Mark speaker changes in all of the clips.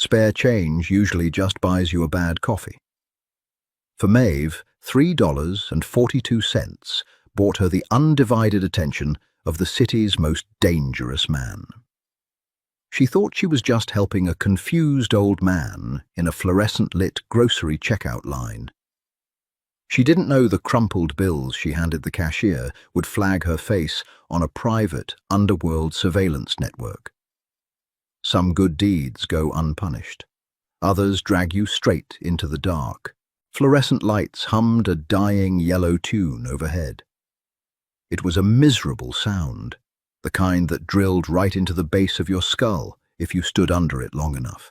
Speaker 1: Spare change usually just buys you a bad coffee. For Maeve, $3.42 bought her the undivided attention of the city's most dangerous man. She thought she was just helping a confused old man in a fluorescent-lit grocery checkout line. She didn't know the crumpled bills she handed the cashier would flag her face on a private, underworld surveillance network. Some good deeds go unpunished. Others drag you straight into the dark. Fluorescent lights hummed a dying yellow tune overhead. It was a miserable sound, the kind that drilled right into the base of your skull if you stood under it long enough.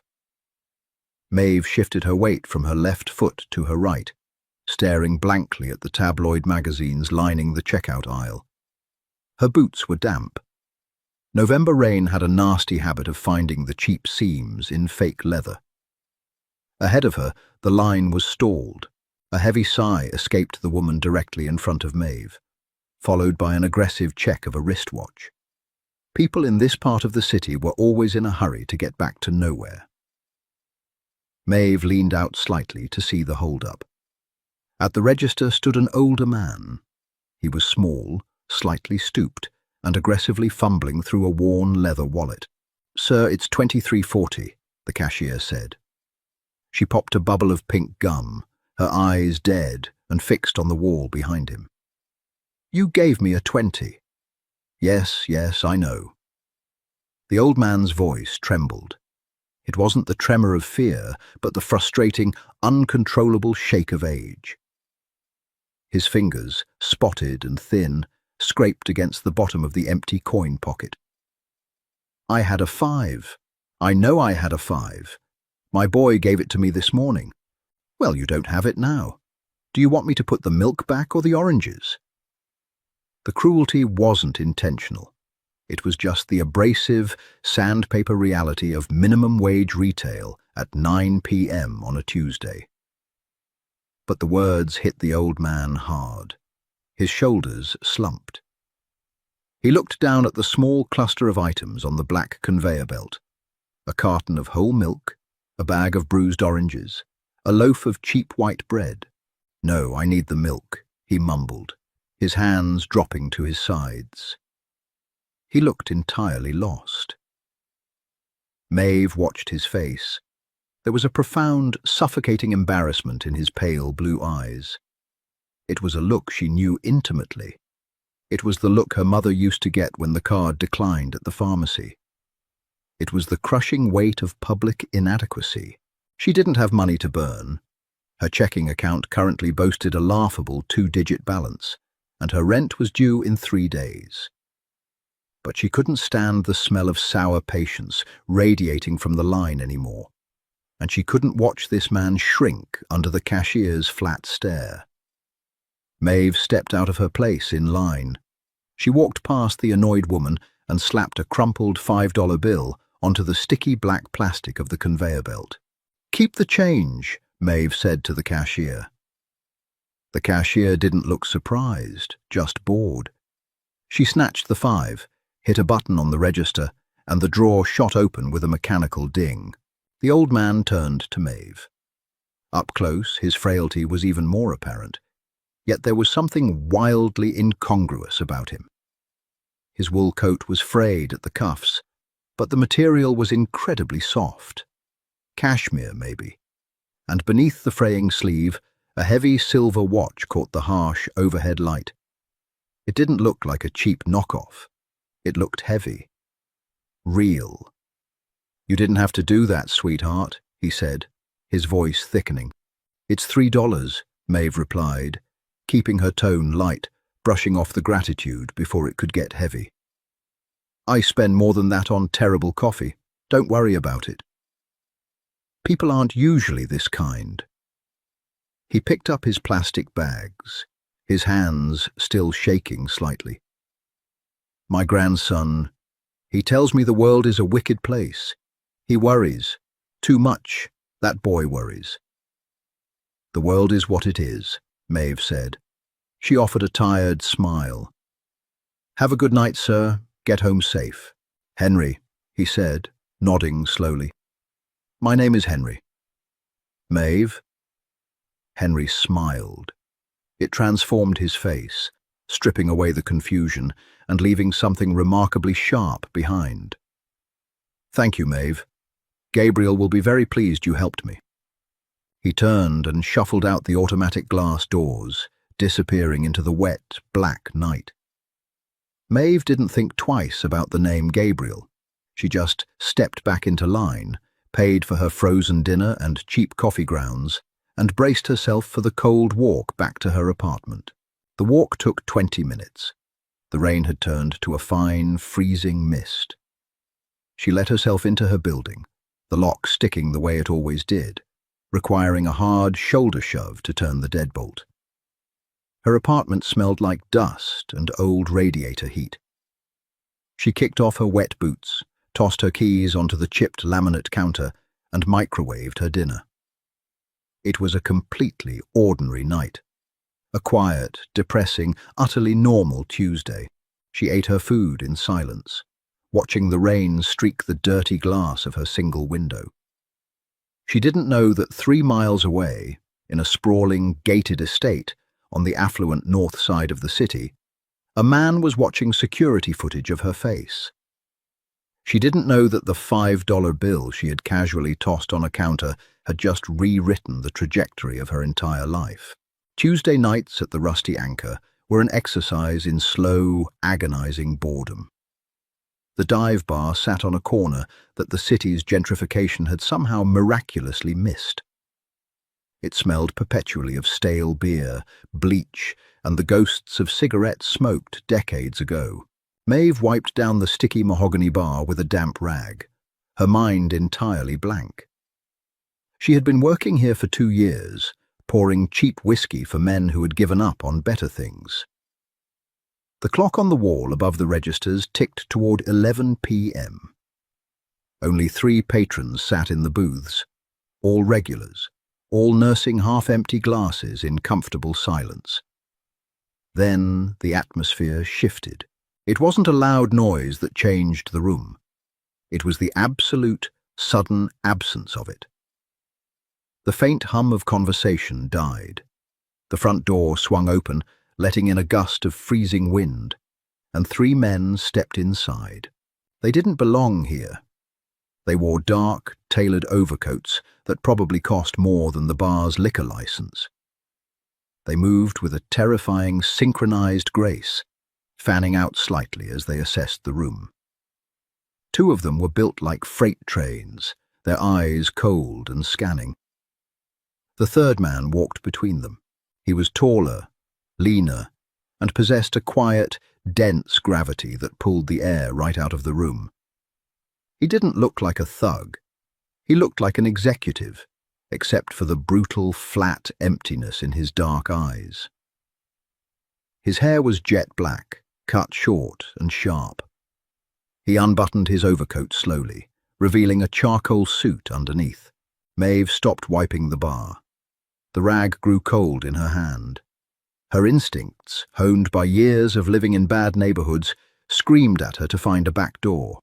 Speaker 1: Maeve shifted her weight from her left foot to her right, staring blankly at the tabloid magazines lining the checkout aisle. Her boots were damp. November rain had a nasty habit of finding the cheap seams in fake leather. Ahead of her, the line was stalled. A heavy sigh escaped the woman directly in front of Maeve, followed by an aggressive check of a wristwatch. People in this part of the city were always in a hurry to get back to nowhere. Maeve leaned out slightly to see the hold-up. At the register stood an older man. He was small, slightly stooped, and aggressively fumbling through a worn leather wallet. "Sir, it's $23.40, the cashier said. She popped a bubble of pink gum, her eyes dead and fixed on the wall behind him. "You gave me a 20. Yes, I know." The old man's voice trembled. It wasn't the tremor of fear, but the frustrating, uncontrollable shake of age. His fingers, spotted and thin, scraped against the bottom of the empty coin pocket. "I had a 5. I know I had a 5. My boy gave it to me this morning." "Well, you don't have it now. Do you want me to put the milk back or the oranges?" The cruelty wasn't intentional. It was just the abrasive, sandpaper reality of minimum wage retail at 9 p.m. on a Tuesday. But the words hit the old man hard. His shoulders slumped. He looked down at the small cluster of items on the black conveyor belt. A carton of whole milk, a bag of bruised oranges, a loaf of cheap white bread. "No, I need the milk," he mumbled, his hands dropping to his sides. He looked entirely lost. Maeve watched his face. There was a profound, suffocating embarrassment in his pale blue eyes. It was a look she knew intimately. It was the look her mother used to get when the card declined at the pharmacy. It was the crushing weight of public inadequacy. She didn't have money to burn. Her checking account currently boasted a laughable 2-digit balance, and her rent was due in 3 days. But she couldn't stand the smell of sour patience radiating from the line anymore, and she couldn't watch this man shrink under the cashier's flat stare. Maeve stepped out of her place in line. She walked past the annoyed woman and slapped a crumpled $5 bill onto the sticky black plastic of the conveyor belt. "Keep the change," Maeve said to the cashier. The cashier didn't look surprised, just bored. She snatched the 5, hit a button on the register, and the drawer shot open with a mechanical ding. The old man turned to Maeve. Up close, his frailty was even more apparent, yet there was something wildly incongruous about him. His wool coat was frayed at the cuffs, but the material was incredibly soft. Cashmere, maybe. And beneath the fraying sleeve, a heavy silver watch caught the harsh overhead light. It didn't look like a cheap knockoff. It looked heavy. Real. "You didn't have to do that, sweetheart," he said, his voice thickening. "It's $3, Maeve replied, keeping her tone light, brushing off the gratitude before it could get heavy. "I spend more than that on terrible coffee. Don't worry about it." People aren't usually this kind. He picked up his plastic bags, his hands still shaking slightly. "My grandson, he tells me the world is a wicked place. He worries. Too much. That boy worries." "The world is what it is," Maeve said. She offered a tired smile. "Have a good night, sir. Get home safe." "Henry," he said, nodding slowly. My name is Henry. Maeve? Henry smiled. It transformed his face, stripping away the confusion and leaving something remarkably sharp behind. Thank you, Maeve. Gabriel will be very pleased you helped me. He turned and shuffled out the automatic glass doors, disappearing into the wet, black night. Maeve didn't think twice about the name Gabriel. She just stepped back into line, paid for her frozen dinner and cheap coffee grounds, and braced herself for the cold walk back to her apartment. The walk took 20 minutes. The rain had turned to a fine, freezing mist. She let herself into her building, the lock sticking the way it always did, requiring a hard shoulder shove to turn the deadbolt. Her apartment smelled like dust and old radiator heat. She kicked off her wet boots, tossed her keys onto the chipped laminate counter, and microwaved her dinner. It was a completely ordinary night. A quiet, depressing, utterly normal Tuesday. She ate her food in silence, watching the rain streak the dirty glass of her single window. She didn't know that 3 miles away, in a sprawling, gated estate on the affluent north side of the city, a man was watching security footage of her face. She didn't know that the $5 bill she had casually tossed on a counter had just rewritten the trajectory of her entire life. Tuesday nights at the Rusty Anchor were an exercise in slow, agonizing boredom. The dive bar sat on a corner that the city's gentrification had somehow miraculously missed. It smelled perpetually of stale beer, bleach, and the ghosts of cigarettes smoked decades ago. Maeve wiped down the sticky mahogany bar with a damp rag, her mind entirely blank. She had been working here for 2 years, pouring cheap whiskey for men who had given up on better things. The clock on the wall above the registers ticked toward 11 p.m. Only 3 patrons sat in the booths, all regulars, all nursing half-empty glasses in comfortable silence. Then the atmosphere shifted. It wasn't a loud noise that changed the room. It was the absolute, sudden absence of it. The faint hum of conversation died. The front door swung open, letting in a gust of freezing wind, and 3 men stepped inside. They didn't belong here. They wore dark, tailored overcoats that probably cost more than the bar's liquor license. They moved with a terrifying, synchronized grace, fanning out slightly as they assessed the room. 2 of them were built like freight trains, their eyes cold and scanning. The 3rd man walked between them. He was taller, leaner, and possessed a quiet, dense gravity that pulled the air right out of the room. He didn't look like a thug. He looked like an executive, except for the brutal, flat emptiness in his dark eyes. His hair was jet black, cut short and sharp. He unbuttoned his overcoat slowly, revealing a charcoal suit underneath. Maeve stopped wiping the bar. The rag grew cold in her hand. Her instincts, honed by years of living in bad neighborhoods, screamed at her to find a back door.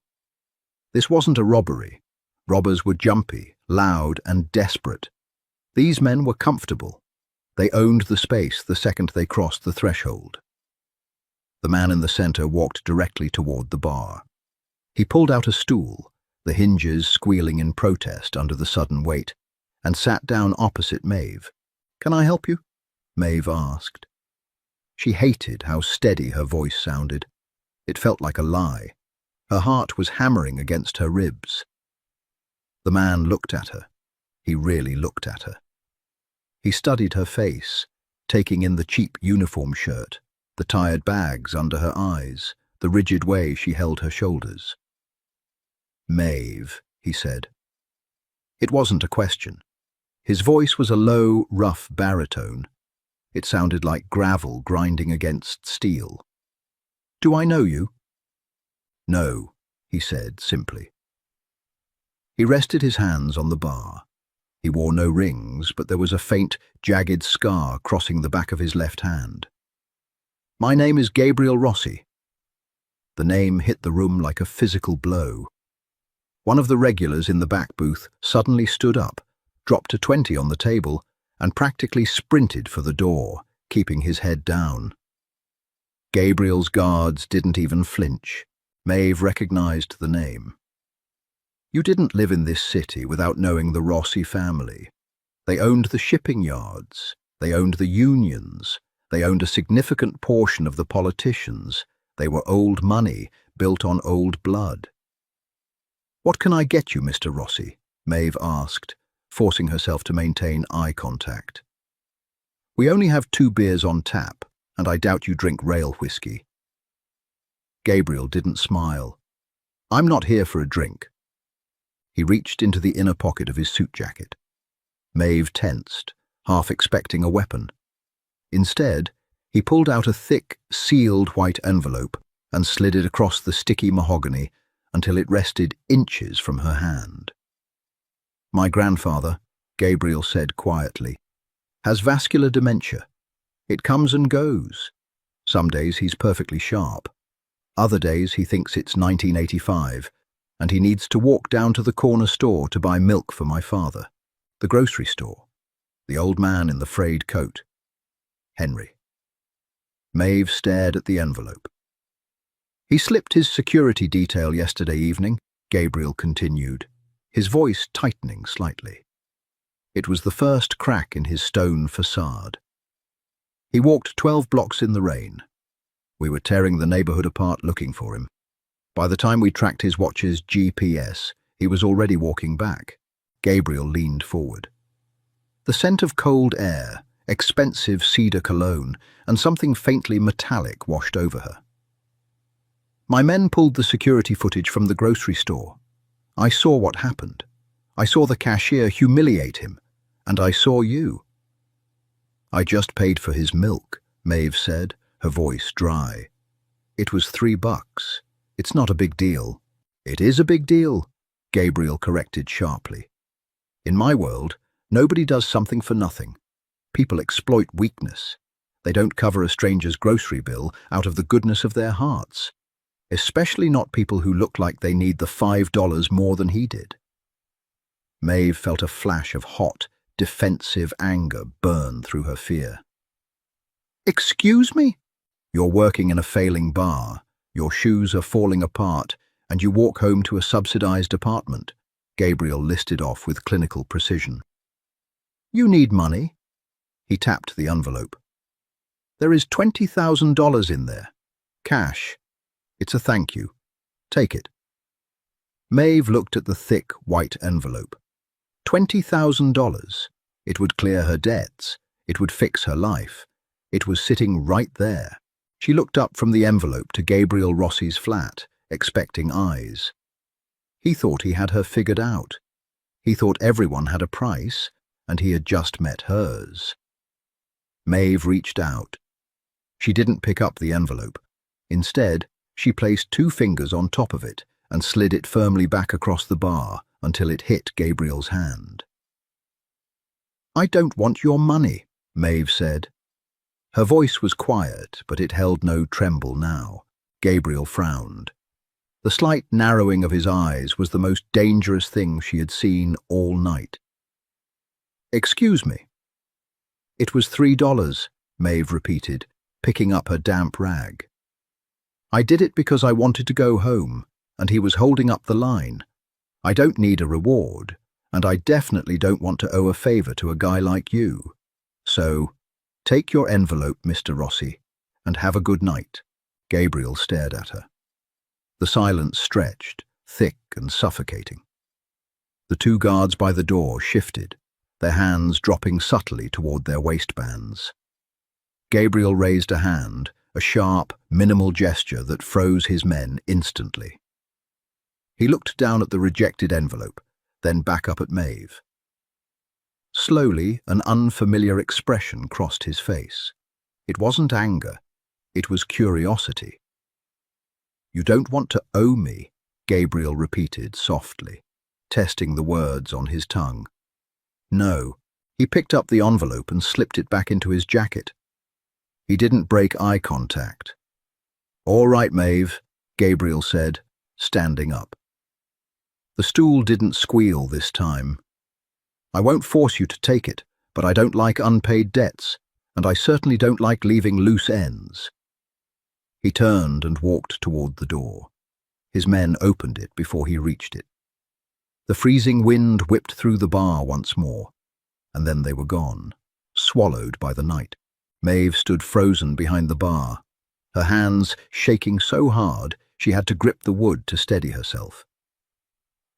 Speaker 1: This wasn't a robbery. Robbers were jumpy, loud, and desperate. These men were comfortable. They owned the space the second they crossed the threshold. The man in the center walked directly toward the bar. He pulled out a stool, the hinges squealing in protest under the sudden weight, and sat down opposite Maeve. "Can I help you?" Maeve asked. She hated how steady her voice sounded. It felt like a lie. Her heart was hammering against her ribs. The man looked at her. He really looked at her. He studied her face, taking in the cheap uniform shirt, the tired bags under her eyes, the rigid way she held her shoulders. "Maeve," he said. It wasn't a question. His voice was a low, rough baritone. It sounded like gravel grinding against steel. "Do I know you?" "No," he said simply. He rested his hands on the bar. He wore no rings, but there was a faint, jagged scar crossing the back of his left hand. "My name is Gabriel Rossi." The name hit the room like a physical blow. One of the regulars in the back booth suddenly stood up, dropped a 20 on the table, and practically sprinted for the door, keeping his head down. Gabriel's guards didn't even flinch. Maeve recognized the name. You didn't live in this city without knowing the Rossi family. They owned the shipping yards. They owned the unions. They owned a significant portion of the politicians. They were old money, built on old blood. "What can I get you, Mr. Rossi?" Maeve asked, forcing herself to maintain eye contact. "We only have 2 beers on tap, and I doubt you drink rail whiskey." Gabriel didn't smile. "I'm not here for a drink." He reached into the inner pocket of his suit jacket. Maeve tensed, half expecting a weapon. Instead, he pulled out a thick, sealed white envelope and slid it across the sticky mahogany until it rested inches from her hand. "My grandfather," Gabriel said quietly, "has vascular dementia. It comes and goes. Some days he's perfectly sharp. Other days he thinks it's 1985, and he needs to walk down to the corner store to buy milk for my father. The grocery store. The old man in the frayed coat. Henry." Maeve stared at the envelope. "He slipped his security detail yesterday evening," Gabriel continued, his voice tightening slightly. It was the first crack in his stone facade. "He walked 12 blocks in the rain. We were tearing the neighborhood apart looking for him. By the time we tracked his watch's GPS, he was already walking back." Gabriel leaned forward. The scent of cold air, expensive cedar cologne, and something faintly metallic washed over her. "My men pulled the security footage from the grocery store. I saw what happened. I saw the cashier humiliate him, and I saw you." "I just paid for his milk," Maeve said, her voice dry. "It was $3. It's not a big deal." "It is a big deal," Gabriel corrected sharply. "In my world, nobody does something for nothing. People exploit weakness. They don't cover a stranger's grocery bill out of the goodness of their hearts. Especially not people who look like they need the $5 more than he did." Maeve felt a flash of hot, defensive anger burn through her fear. "Excuse me? You're working in a failing bar, your shoes are falling apart, and you walk home to a subsidized apartment," Gabriel listed off with clinical precision. "You need money." He tapped the envelope. "There is $20,000 in there. Cash. It's a thank you. Take it." Maeve looked at the thick, white envelope. $20,000. It would clear her debts. It would fix her life. It was sitting right there. She looked up from the envelope to Gabriel Rossi's flat, expecting eyes. He thought he had her figured out. He thought everyone had a price, and he had just met hers. Maeve reached out. She didn't pick up the envelope. Instead, she placed 2 fingers on top of it and slid it firmly back across the bar until it hit Gabriel's hand. "I don't want your money," Maeve said. Her voice was quiet, but it held no tremble now. Gabriel frowned. The slight narrowing of his eyes was the most dangerous thing she had seen all night. "Excuse me." "It was $3, Maeve repeated, picking up her damp rag. "I did it because I wanted to go home, and he was holding up the line. I don't need a reward, and I definitely don't want to owe a favor to a guy like you. So, take your envelope, Mr. Rossi, and have a good night." Gabriel stared at her. The silence stretched, thick and suffocating. The 2 guards by the door shifted, their hands dropping subtly toward their waistbands. Gabriel raised a hand, a sharp, minimal gesture that froze his men instantly. He looked down at the rejected envelope, then back up at Maeve. Slowly, an unfamiliar expression crossed his face. It wasn't anger, it was curiosity. "You don't want to owe me," Gabriel repeated softly, testing the words on his tongue. "No." He picked up the envelope and slipped it back into his jacket. He didn't break eye contact. "All right, Maeve," Gabriel said, standing up. The stool didn't squeal this time. "I won't force you to take it, but I don't like unpaid debts, and I certainly don't like leaving loose ends." He turned and walked toward the door. His men opened it before he reached it. The freezing wind whipped through the bar once more, and then they were gone, swallowed by the night. Maeve stood frozen behind the bar, her hands shaking so hard she had to grip the wood to steady herself.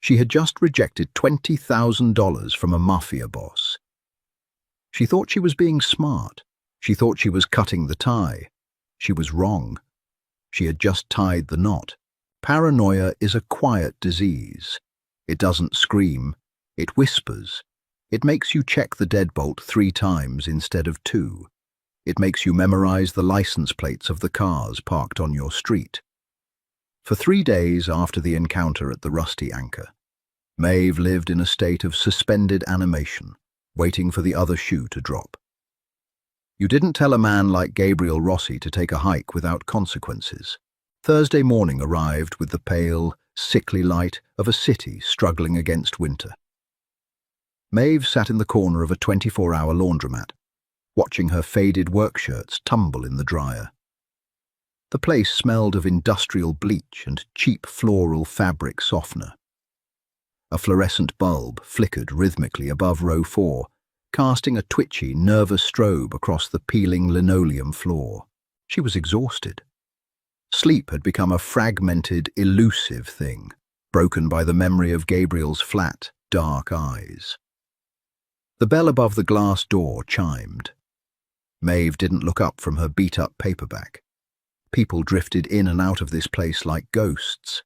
Speaker 1: She had just rejected $20,000 from a mafia boss. She thought she was being smart. She thought she was cutting the tie. She was wrong. She had just tied the knot. Paranoia is a quiet disease. It doesn't scream. It whispers. It makes you check the deadbolt 3 times instead of 2. It makes you memorize the license plates of the cars parked on your street. For 3 days after the encounter at the Rusty Anchor, Maeve lived in a state of suspended animation, waiting for the other shoe to drop. You didn't tell a man like Gabriel Rossi to take a hike without consequences. Thursday morning arrived with the pale, sickly light of a city struggling against winter. Maeve sat in the corner of a 24-hour laundromat, watching her faded work shirts tumble in the dryer. The place smelled of industrial bleach and cheap floral fabric softener. A fluorescent bulb flickered rhythmically above row 4, casting a twitchy, nervous strobe across the peeling linoleum floor. She was exhausted. Sleep had become a fragmented, elusive thing, broken by the memory of Gabriel's flat, dark eyes. The bell above the glass door chimed. Maeve didn't look up from her beat-up paperback. People drifted in and out of this place like ghosts.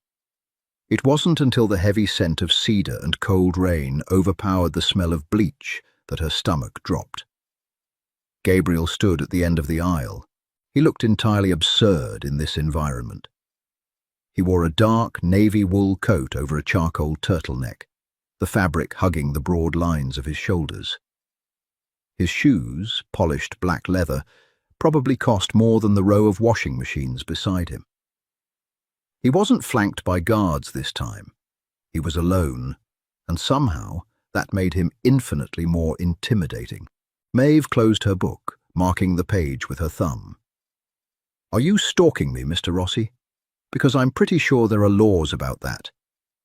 Speaker 1: It wasn't until the heavy scent of cedar and cold rain overpowered the smell of bleach that her stomach dropped. Gabriel stood at the end of the aisle. He looked entirely absurd in this environment. He wore a dark navy wool coat over a charcoal turtleneck, the fabric hugging the broad lines of his shoulders. His shoes, polished black leather, probably cost more than the row of washing machines beside him. He wasn't flanked by guards this time. He was alone, and somehow that made him infinitely more intimidating. Maeve closed her book, marking the page with her thumb. "Are you stalking me, Mr. Rossi? Because I'm pretty sure there are laws about that,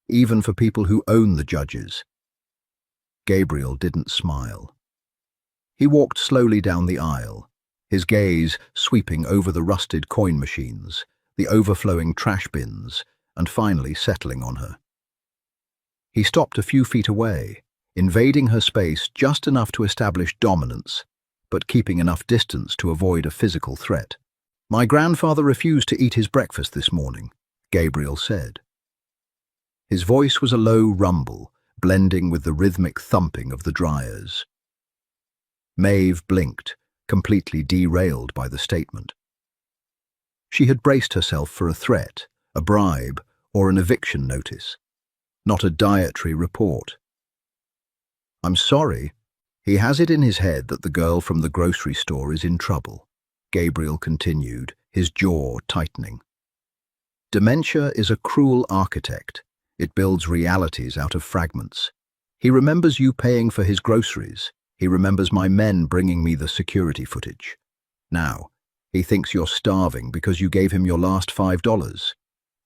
Speaker 1: even for people who own the judges." Gabriel didn't smile. He walked slowly down the aisle, his gaze sweeping over the rusted coin machines, the overflowing trash bins, and finally settling on her. He stopped a few feet away, invading her space just enough to establish dominance, but keeping enough distance to avoid a physical threat. "My grandfather refused to eat his breakfast this morning," Gabriel said. His voice was a low rumble, blending with the rhythmic thumping of the dryers. Maeve blinked, completely derailed by the statement. She had braced herself for a threat, a bribe, or an eviction notice, not a dietary report. "I'm sorry. He has it in his head that the girl from the grocery store is in trouble," Gabriel continued, his jaw tightening. "Dementia is a cruel architect. It builds realities out of fragments. He remembers you paying for his groceries. He remembers my men bringing me the security footage. Now, he thinks you're starving because you gave him your last $5.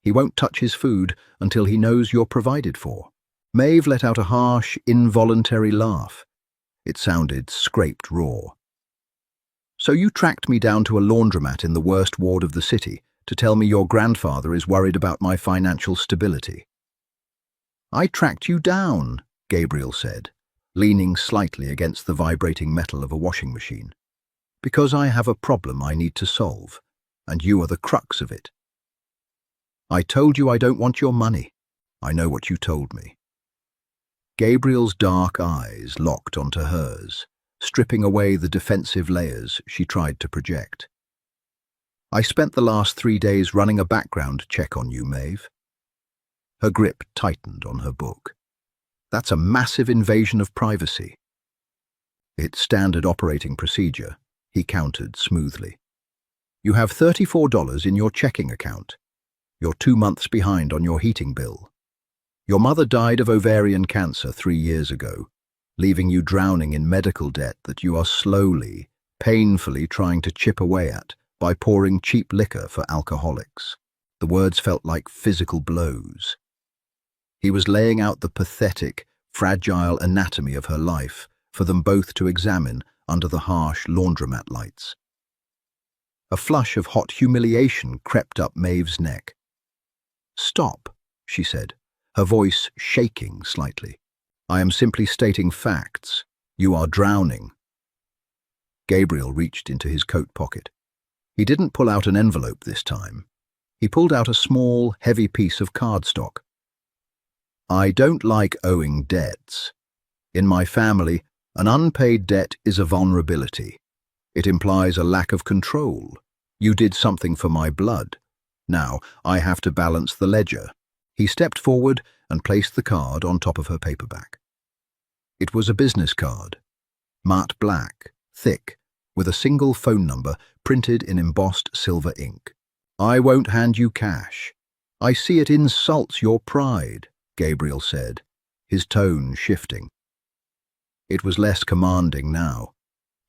Speaker 1: He won't touch his food until he knows you're provided for." Maeve let out a harsh, involuntary laugh. It sounded scraped raw. "So you tracked me down to a laundromat in the worst ward of the city to tell me your grandfather is worried about my financial stability?" "I tracked you down," Gabriel said, leaning slightly against the vibrating metal of a washing machine, "because I have a problem I need to solve, and you are the crux of it. I told you I don't want your money. I know what you told me." Gabriel's dark eyes locked onto hers, stripping away the defensive layers she tried to project. "I spent the last 3 days running a background check on you, Maeve." Her grip tightened on her book. "That's a massive invasion of privacy." "It's standard operating procedure," he countered smoothly. "You have $34 in your checking account. You're 2 months behind on your heating bill." Your mother died of ovarian cancer 3 years ago, leaving you drowning in medical debt that you are slowly, painfully trying to chip away at by pouring cheap liquor for alcoholics. The words felt like physical blows. He was laying out the pathetic, fragile anatomy of her life for them both to examine under the harsh laundromat lights. A flush of hot humiliation crept up Maeve's neck. "Stop," she said, her voice shaking slightly. "I am simply stating facts. You are drowning." Gabriel reached into his coat pocket. He didn't pull out an envelope this time. He pulled out a small, heavy piece of cardstock. "I don't like owing debts. In my family, an unpaid debt is a vulnerability. It implies a lack of control. You did something for my blood. Now, I have to balance the ledger." He stepped forward and placed the card on top of her paperback. It was a business card, matte black, thick, with a single phone number printed in embossed silver ink. "I won't hand you cash. I see it insults your pride," Gabriel said, his tone shifting. It was less commanding now,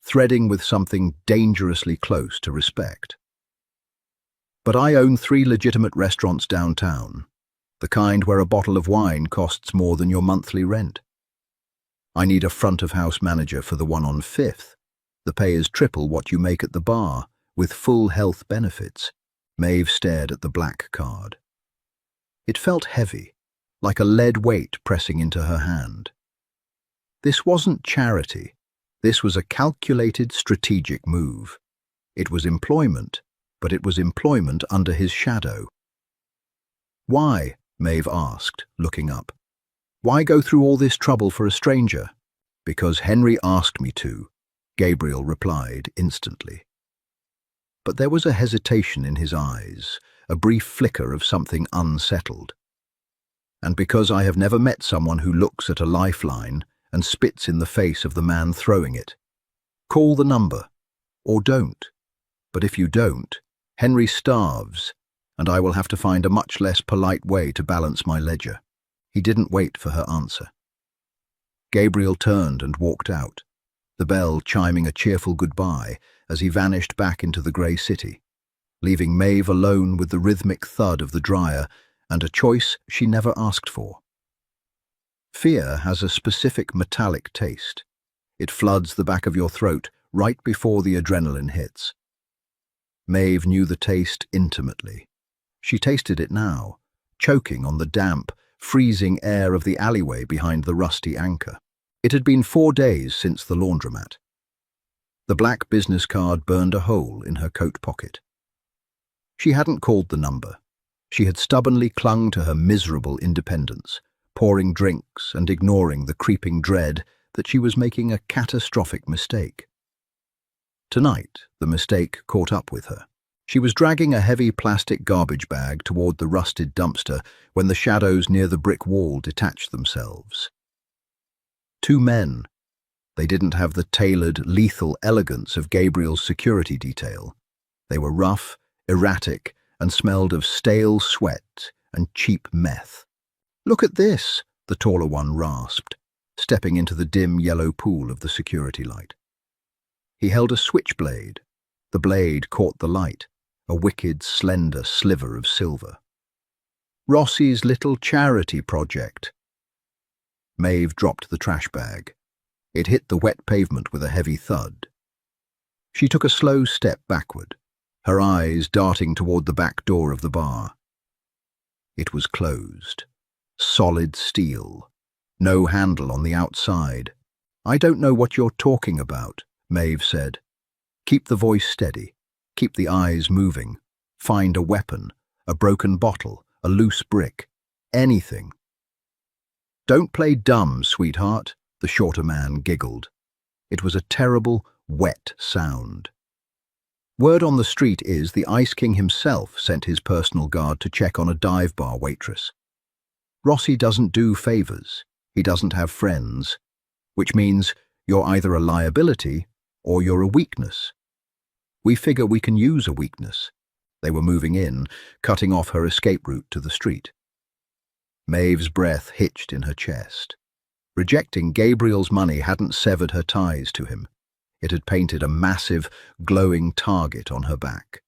Speaker 1: threading with something dangerously close to respect. "But I own 3 legitimate restaurants downtown, the kind where a bottle of wine costs more than your monthly rent. I need a front-of-house manager for the one on 5th. The pay is triple what you make at the bar, with full health benefits." Maeve stared at the black card. It felt heavy, like a lead weight pressing into her hand. This wasn't charity. This was a calculated, strategic move. It was employment, but it was employment under his shadow. "Why?" Maeve asked, looking up. "Why go through all this trouble for a stranger?" "Because Henry asked me to," Gabriel replied instantly. But there was a hesitation in his eyes, a brief flicker of something unsettled. "And because I have never met someone who looks at a lifeline and spits in the face of the man throwing it. Call the number, or don't. But if you don't, Henry starves, and I will have to find a much less polite way to balance my ledger." He didn't wait for her answer. Gabriel turned and walked out, the bell chiming a cheerful goodbye as he vanished back into the grey city, leaving Maeve alone with the rhythmic thud of the dryer and a choice she never asked for. Fear has a specific metallic taste. It floods the back of your throat right before the adrenaline hits. Maeve knew the taste intimately. She tasted it now, choking on the damp, freezing air of the alleyway behind the rusty anchor. It had been 4 days since the laundromat. The black business card burned a hole in her coat pocket. She hadn't called the number. She had stubbornly clung to her miserable independence, pouring drinks and ignoring the creeping dread that she was making a catastrophic mistake. Tonight, the mistake caught up with her. She was dragging a heavy plastic garbage bag toward the rusted dumpster when the shadows near the brick wall detached themselves. 2 men. They didn't have the tailored, lethal elegance of Gabriel's security detail. They were rough, erratic, and smelled of stale sweat and cheap meth. "Look at this," the taller one rasped, stepping into the dim yellow pool of the security light. He held a switchblade. The blade caught the light, a wicked, slender sliver of silver. "Rossi's little charity project." Maeve dropped the trash bag. It hit the wet pavement with a heavy thud. She took a slow step backward, her eyes darting toward the back door of the bar. It was closed. Solid steel. No handle on the outside. "I don't know what you're talking about," Maeve said. "Keep the voice steady. Keep the eyes moving. Find a weapon, a broken bottle, a loose brick. Anything." "Don't play dumb, sweetheart," the shorter man giggled. It was a terrible, wet sound. "Word on the street is the Ice King himself sent his personal guard to check on a dive bar waitress. Rossi doesn't do favors. He doesn't have friends, which means you're either a liability or you're a weakness. We figure we can use a weakness." They were moving in, cutting off her escape route to the street. Maeve's breath hitched in her chest. Rejecting Gabriel's money hadn't severed her ties to him. It had painted a massive, glowing target on her back.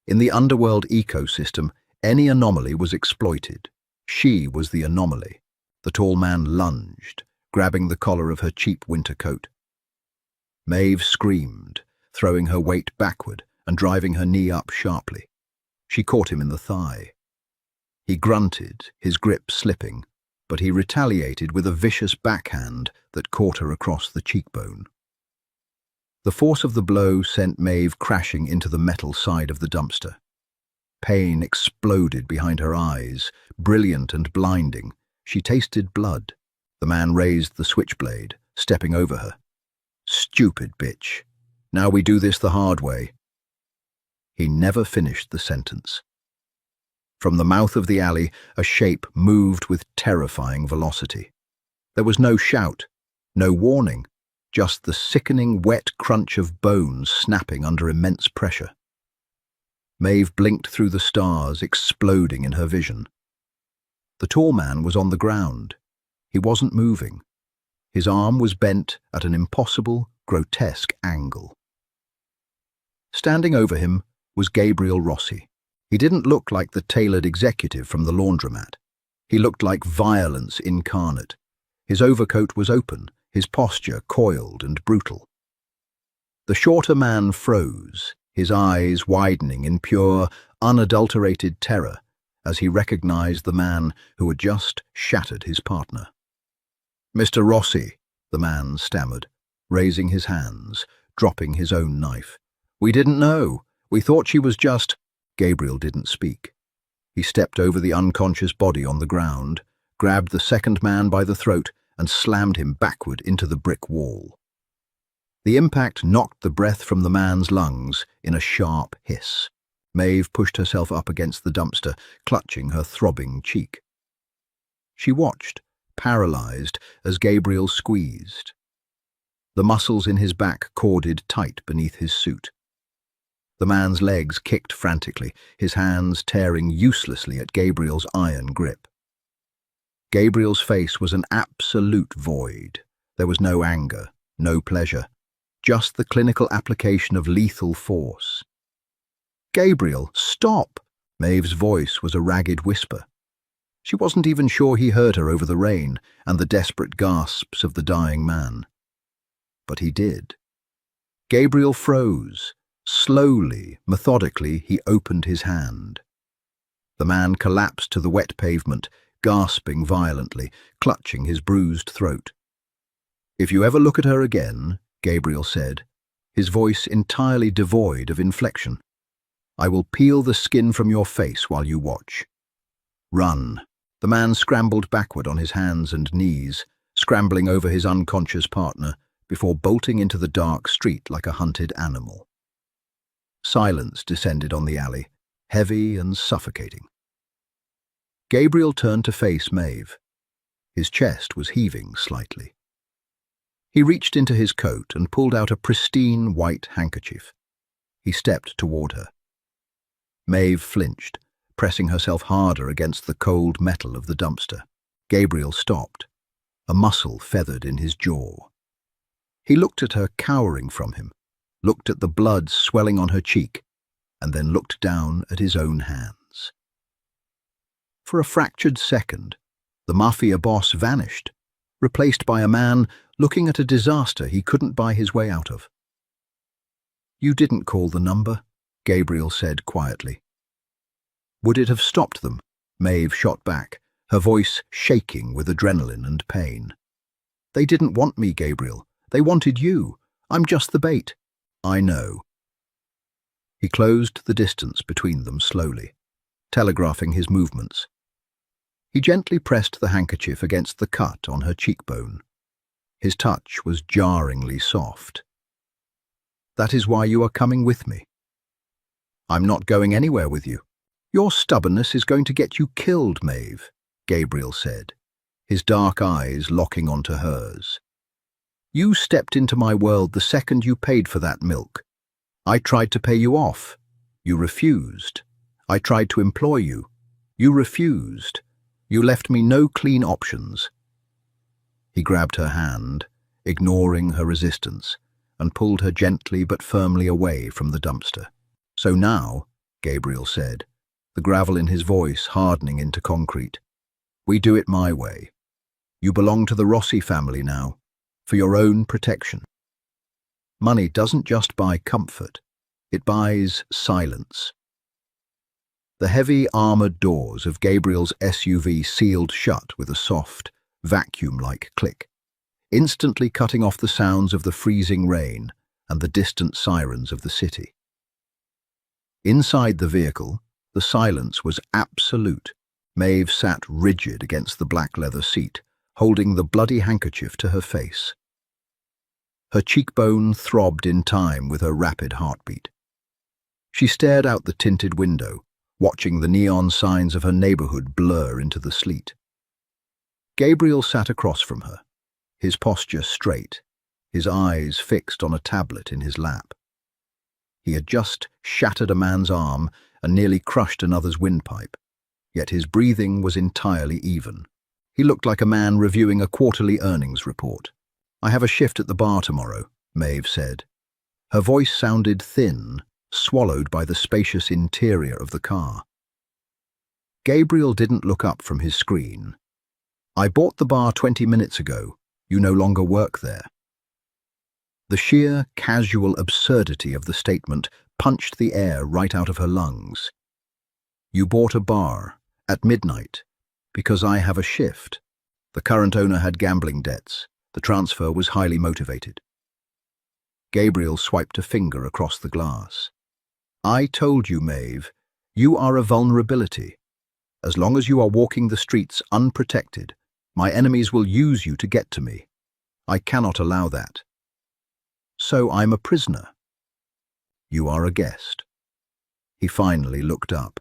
Speaker 1: In the underworld ecosystem, any anomaly was exploited. She was the anomaly. The tall man lunged, grabbing the collar of her cheap winter coat. Maeve screamed, throwing her weight backward and driving her knee up sharply. She caught him in the thigh. He grunted, his grip slipping, but he retaliated with a vicious backhand that caught her across the cheekbone. The force of the blow sent Maeve crashing into the metal side of the dumpster. Pain exploded behind her eyes, brilliant and blinding. She tasted blood. The man raised the switchblade, stepping over her. "Stupid bitch. Now we do this the hard way." He never finished the sentence. From the mouth of the alley, a shape moved with terrifying velocity. There was no shout, no warning, just the sickening wet crunch of bones snapping under immense pressure. Maeve blinked through the stars, exploding in her vision. The tall man was on the ground. He wasn't moving. His arm was bent at an impossible, grotesque angle. Standing over him was Gabriel Rossi. He didn't look like the tailored executive from the laundromat. He looked like violence incarnate. His overcoat was open, his posture coiled and brutal. The shorter man froze, his eyes widening in pure, unadulterated terror as he recognized the man who had just shattered his partner. "Mr. Rossi," the man stammered, raising his hands, dropping his own knife. "We didn't know. We thought she was just—" Gabriel didn't speak. He stepped over the unconscious body on the ground, grabbed the second man by the throat, and slammed him backward into the brick wall. The impact knocked the breath from the man's lungs in a sharp hiss. Maeve pushed herself up against the dumpster, clutching her throbbing cheek. She watched, paralyzed, as Gabriel squeezed. The muscles in his back corded tight beneath his suit. The man's legs kicked frantically, his hands tearing uselessly at Gabriel's iron grip. Gabriel's face was an absolute void. There was no anger, no pleasure, just the clinical application of lethal force. "Gabriel, stop!" Maeve's voice was a ragged whisper. She wasn't even sure he heard her over the rain and the desperate gasps of the dying man. But he did. Gabriel froze. Slowly, methodically, he opened his hand. The man collapsed to the wet pavement, gasping violently, clutching his bruised throat. "If you ever look at her again," Gabriel said, his voice entirely devoid of inflection, "I will peel the skin from your face while you watch. Run." The man scrambled backward on his hands and knees, scrambling over his unconscious partner, before bolting into the dark street like a hunted animal. Silence descended on the alley, heavy and suffocating. Gabriel turned to face Maeve. His chest was heaving slightly. He reached into his coat and pulled out a pristine white handkerchief. He stepped toward her. Maeve flinched, pressing herself harder against the cold metal of the dumpster. Gabriel stopped, a muscle feathered in his jaw. He looked at her cowering from him, looked at the blood swelling on her cheek, and then looked down at his own hands. For a fractured second, the mafia boss vanished, replaced by a man looking at a disaster he couldn't buy his way out of. "You didn't call the number," Gabriel said quietly. "Would it have stopped them?" Maeve shot back, her voice shaking with adrenaline and pain. "They didn't want me, Gabriel. They wanted you. I'm just the bait." "I know." He closed the distance between them slowly, telegraphing his movements. He gently pressed the handkerchief against the cut on her cheekbone. His touch was jarringly soft. "That is why you are coming with me." "I'm not going anywhere with you." "Your stubbornness is going to get you killed, Maeve," Gabriel said, his dark eyes locking onto hers. "You stepped into my world the second you paid for that milk. I tried to pay you off. You refused. I tried to employ you. You refused. You left me no clean options." He grabbed her hand, ignoring her resistance, and pulled her gently but firmly away from the dumpster. "So now," Gabriel said, the gravel in his voice hardening into concrete, "we do it my way. You belong to the Rossi family now, for your own protection. Money doesn't just buy comfort, it buys silence." The heavy armored doors of Gabriel's SUV sealed shut with a soft, vacuum-like click, instantly cutting off the sounds of the freezing rain and the distant sirens of the city. Inside the vehicle, the silence was absolute. Maeve sat rigid against the black leather seat, holding the bloody handkerchief to her face. Her cheekbone throbbed in time with her rapid heartbeat. She stared out the tinted window, watching the neon signs of her neighborhood blur into the sleet. Gabriel sat across from her, his posture straight, his eyes fixed on a tablet in his lap. He had just shattered a man's arm and nearly crushed another's windpipe, yet his breathing was entirely even. He looked like a man reviewing a quarterly earnings report. "I have a shift at the bar tomorrow," Maeve said. Her voice sounded thin, swallowed by the spacious interior of the car. Gabriel didn't look up from his screen. "I bought the bar 20 minutes ago. You no longer work there." The sheer, casual absurdity of the statement punched the air right out of her lungs. "You bought a bar, at midnight, because I have a shift." The current owner had gambling debts. The transfer was highly motivated. Gabriel swiped a finger across the glass. "I told you, Maeve, you are a vulnerability. As long as you are walking the streets unprotected, my enemies will use you to get to me. I cannot allow that. So I'm a prisoner. You are a guest." He finally looked up.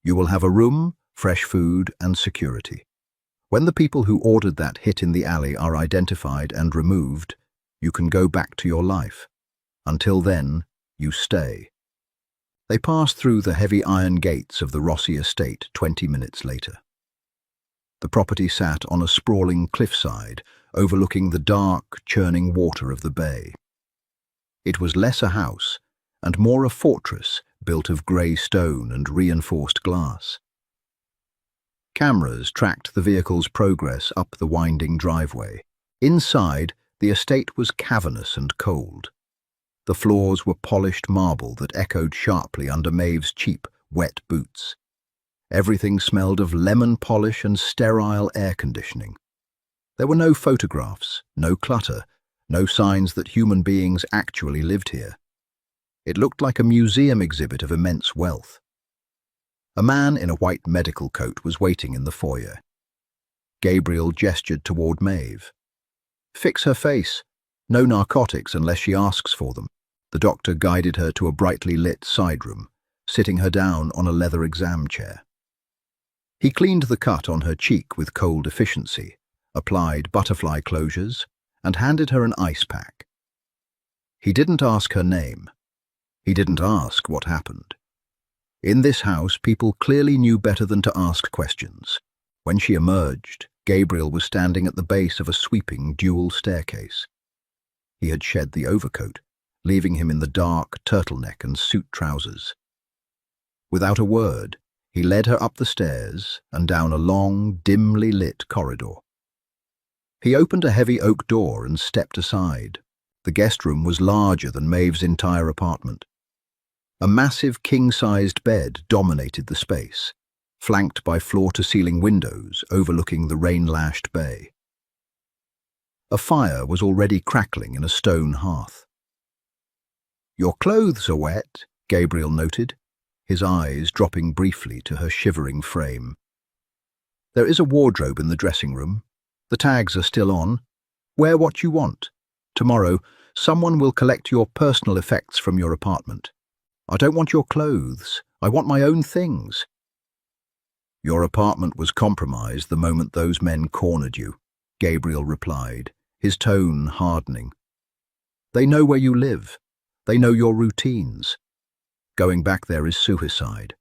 Speaker 1: "You will have a room, fresh food, and security. When the people who ordered that hit in the alley are identified and removed, you can go back to your life. Until then, you stay." They passed through the heavy iron gates of the Rossi estate 20 minutes later. The property sat on a sprawling cliffside, overlooking the dark, churning water of the bay. It was less a house, and more a fortress built of grey stone and reinforced glass. Cameras tracked the vehicle's progress up the winding driveway. Inside, the estate was cavernous and cold. The floors were polished marble that echoed sharply under Maeve's cheap, wet boots. Everything smelled of lemon polish and sterile air conditioning. There were no photographs, no clutter, no signs that human beings actually lived here. It looked like a museum exhibit of immense wealth. A man in a white medical coat was waiting in the foyer. Gabriel gestured toward Maeve. "Fix her face. No narcotics unless she asks for them." The doctor guided her to a brightly lit side room, sitting her down on a leather exam chair. He cleaned the cut on her cheek with cold efficiency, applied butterfly closures, and handed her an ice pack. He didn't ask her name. He didn't ask what happened. In this house, people clearly knew better than to ask questions. When she emerged, Gabriel was standing at the base of a sweeping dual staircase. He had shed the overcoat, leaving him in the dark turtleneck and suit trousers. Without a word, he led her up the stairs and down a long, dimly lit corridor. He opened a heavy oak door and stepped aside. The guest room was larger than Maeve's entire apartment. A massive king-sized bed dominated the space, flanked by floor-to-ceiling windows overlooking the rain-lashed bay. A fire was already crackling in a stone hearth. "Your clothes are wet," Gabriel noted, his eyes dropping briefly to her shivering frame. "There is a wardrobe in the dressing room. The tags are still on. Wear what you want. Tomorrow, someone will collect your personal effects from your apartment. I don't want your clothes. I want my own things." "Your apartment was compromised the moment those men cornered you," Gabriel replied, his tone hardening. "They know where you live. They know your routines. Going back there is suicide.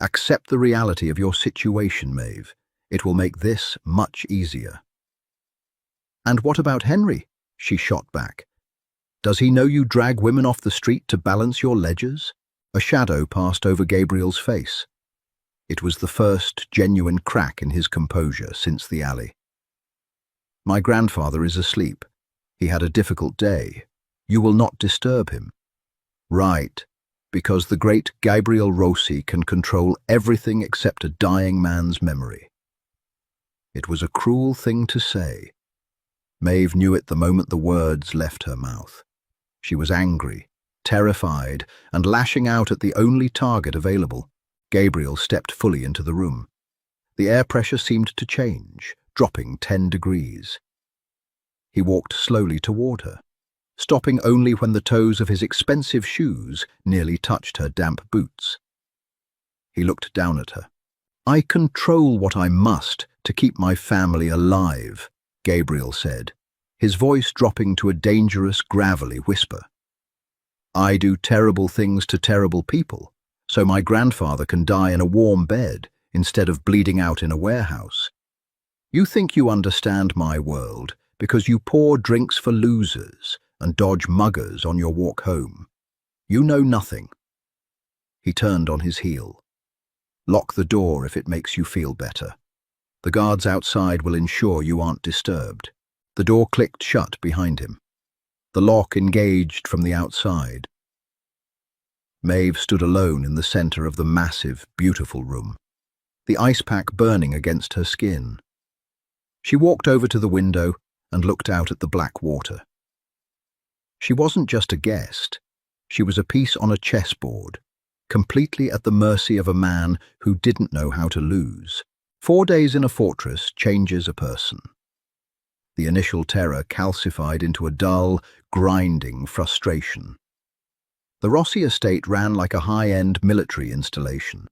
Speaker 1: Accept the reality of your situation, Maeve. It will make this much easier." "And what about Henry?" she shot back. "Does he know you drag women off the street to balance your ledgers?" A shadow passed over Gabriel's face. It was the first genuine crack in his composure since the alley. "My grandfather is asleep. He had a difficult day. You will not disturb him." "Right, because the great Gabriel Rossi can control everything except a dying man's memory." It was a cruel thing to say. Maeve knew it the moment the words left her mouth. She was angry, terrified, and lashing out at the only target available. Gabriel stepped fully into the room. The air pressure seemed to change, dropping 10 degrees. He walked slowly toward her, stopping only when the toes of his expensive shoes nearly touched her damp boots. He looked down at her. "I control what I must to keep my family alive," Gabriel said, his voice dropping to a dangerous, gravelly whisper. "I do terrible things to terrible people, so my grandfather can die in a warm bed instead of bleeding out in a warehouse. You think you understand my world because you pour drinks for losers and dodge muggers on your walk home. You know nothing." He turned on his heel. "Lock the door if it makes you feel better. The guards outside will ensure you aren't disturbed." The door clicked shut behind him. The lock engaged from the outside. Maeve stood alone in the center of the massive, beautiful room, the ice pack burning against her skin. She walked over to the window and looked out at the black water. She wasn't just a guest. She was a piece on a chessboard, completely at the mercy of a man who didn't know how to lose. 4 days in a fortress changes a person. The initial terror calcified into a dull, grinding frustration. The Rossi estate ran like a high-end military installation.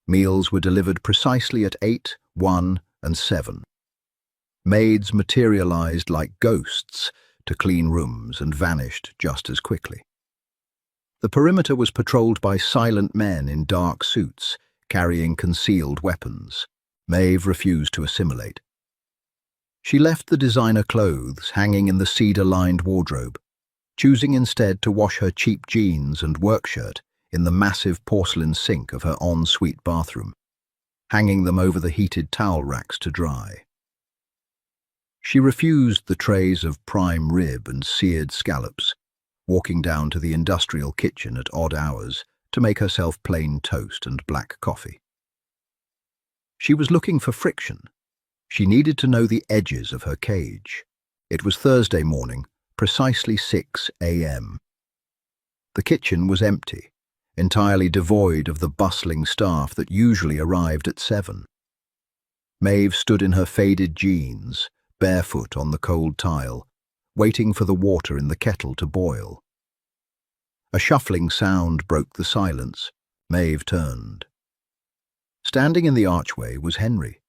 Speaker 1: Meals were delivered precisely at 8, 1, and 7. Maids materialized like ghosts to clean rooms and vanished just as quickly. The perimeter was patrolled by silent men in dark suits, carrying concealed weapons. Maeve refused to assimilate. She left the designer clothes hanging in the cedar-lined wardrobe, choosing instead to wash her cheap jeans and work shirt in the massive porcelain sink of her en-suite bathroom, hanging them over the heated towel racks to dry. She refused the trays of prime rib and seared scallops, walking down to the industrial kitchen at odd hours to make herself plain toast and black coffee. She was looking for friction. She needed to know the edges of her cage. It was Thursday morning, precisely 6 a.m. The kitchen was empty, entirely devoid of the bustling staff that usually arrived at 7. Maeve stood in her faded jeans, barefoot on the cold tile, waiting for the water in the kettle to boil. A shuffling sound broke the silence. Maeve turned. Standing in the archway was Henry.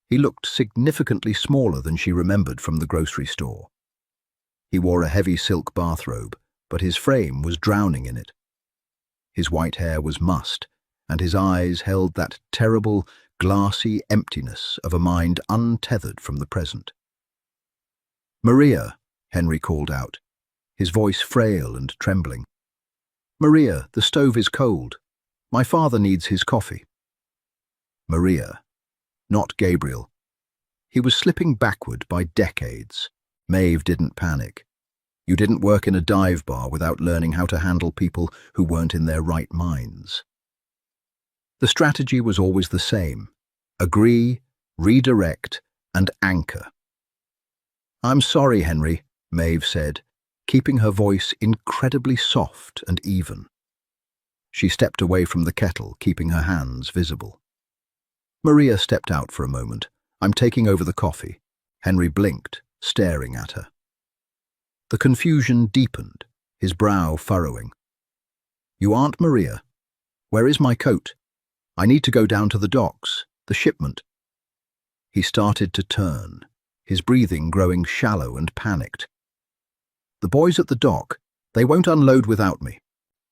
Speaker 1: He looked significantly smaller than she remembered from the grocery store. He wore a heavy silk bathrobe, but his frame was drowning in it. His white hair was mussed, and his eyes held that terrible, glassy emptiness of a mind untethered from the present. "Maria," Henry called out, his voice frail and trembling. "Maria, the stove is cold. My father needs his coffee." Maria, not Gabriel. He was slipping backward by decades. Maeve didn't panic. You didn't work in a dive bar without learning how to handle people who weren't in their right minds. The strategy was always the same: agree, redirect, and anchor. "I'm sorry, Henry," Maeve said, keeping her voice incredibly soft and even. She stepped away from the kettle, keeping her hands visible. Maria stepped out for a moment. "I'm taking over the coffee." Henry blinked, staring at her. The confusion deepened, his brow furrowing. "You aren't Maria? Where is my coat? I need to go down to the docks, the shipment." He started to turn, his breathing growing shallow and panicked. "The boys at the dock, they won't unload without me.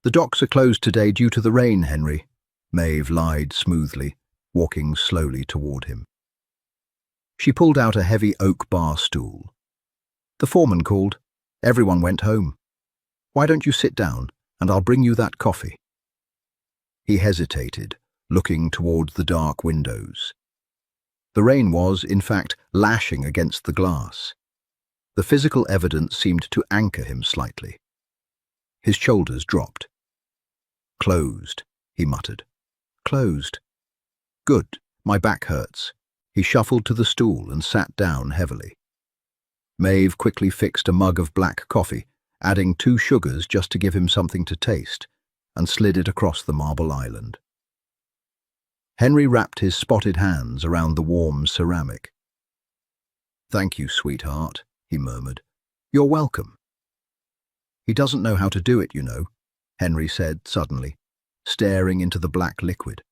Speaker 1: The docks are closed today due to the rain, Henry," Maeve lied smoothly, walking slowly toward him. She pulled out a heavy oak bar stool. The foreman called. Everyone went home. Why don't you sit down, and I'll bring you that coffee? He hesitated, looking toward the dark windows. The rain was, in fact, lashing against the glass. The physical evidence seemed to anchor him slightly. His shoulders dropped. Closed, he muttered. Closed. Good, my back hurts. He shuffled to the stool and sat down heavily. Maeve quickly fixed a mug of black coffee, adding 2 sugars just to give him something to taste, and slid it across the marble island. Henry wrapped his spotted hands around the warm ceramic. Thank you, sweetheart, he murmured. You're welcome. He doesn't know how to do it, you know, Henry said suddenly, staring into the black liquid.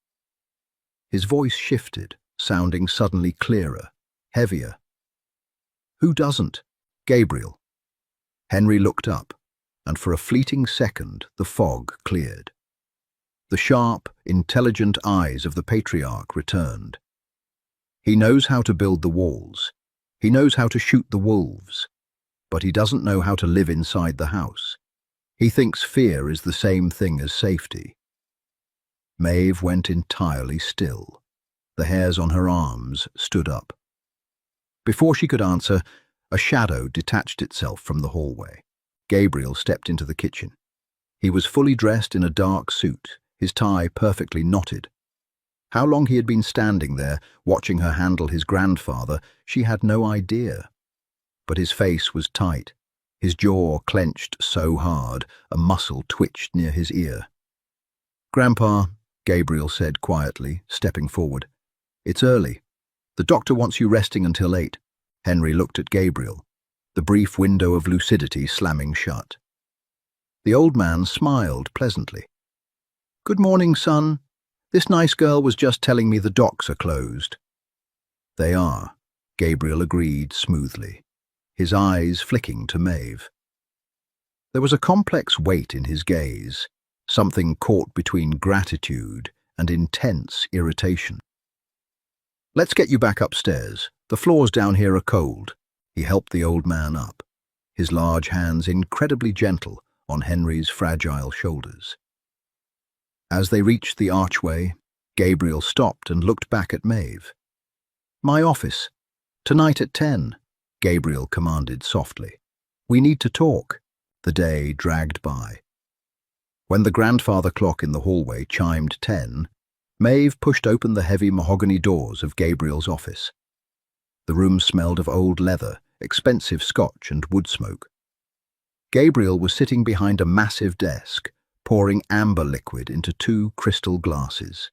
Speaker 1: His voice shifted, sounding suddenly clearer, heavier. Who doesn't? Gabriel. Henry looked up, and for a fleeting second the fog cleared. The sharp, intelligent eyes of the patriarch returned. He knows how to build the walls. He knows how to shoot the wolves. But he doesn't know how to live inside the house. He thinks fear is the same thing as safety. Maeve went entirely still. The hairs on her arms stood up. Before she could answer, a shadow detached itself from the hallway. Gabriel stepped into the kitchen. He was fully dressed in a dark suit, his tie perfectly knotted. How long he had been standing there, watching her handle his grandfather, she had no idea. But his face was tight, his jaw clenched so hard, a muscle twitched near his ear. Grandpa, Gabriel said quietly, stepping forward. It's early. The doctor wants you resting until 8. Henry looked at Gabriel, the brief window of lucidity slamming shut. The old man smiled pleasantly. Good morning, son. This nice girl was just telling me the docks are closed. They are, Gabriel agreed smoothly, his eyes flicking to Maeve. There was a complex weight in his gaze, something caught between gratitude and intense irritation. Let's get you back upstairs. The floors down here are cold. He helped the old man up, his large hands incredibly gentle on Henry's fragile shoulders. As they reached the archway, Gabriel stopped and looked back at Maeve. My office. Tonight at 10, Gabriel commanded softly. We need to talk. The day dragged by. When the grandfather clock in the hallway chimed 10, Maeve pushed open the heavy mahogany doors of Gabriel's office. The room smelled of old leather, expensive scotch and wood smoke. Gabriel was sitting behind a massive desk, pouring amber liquid into 2 crystal glasses.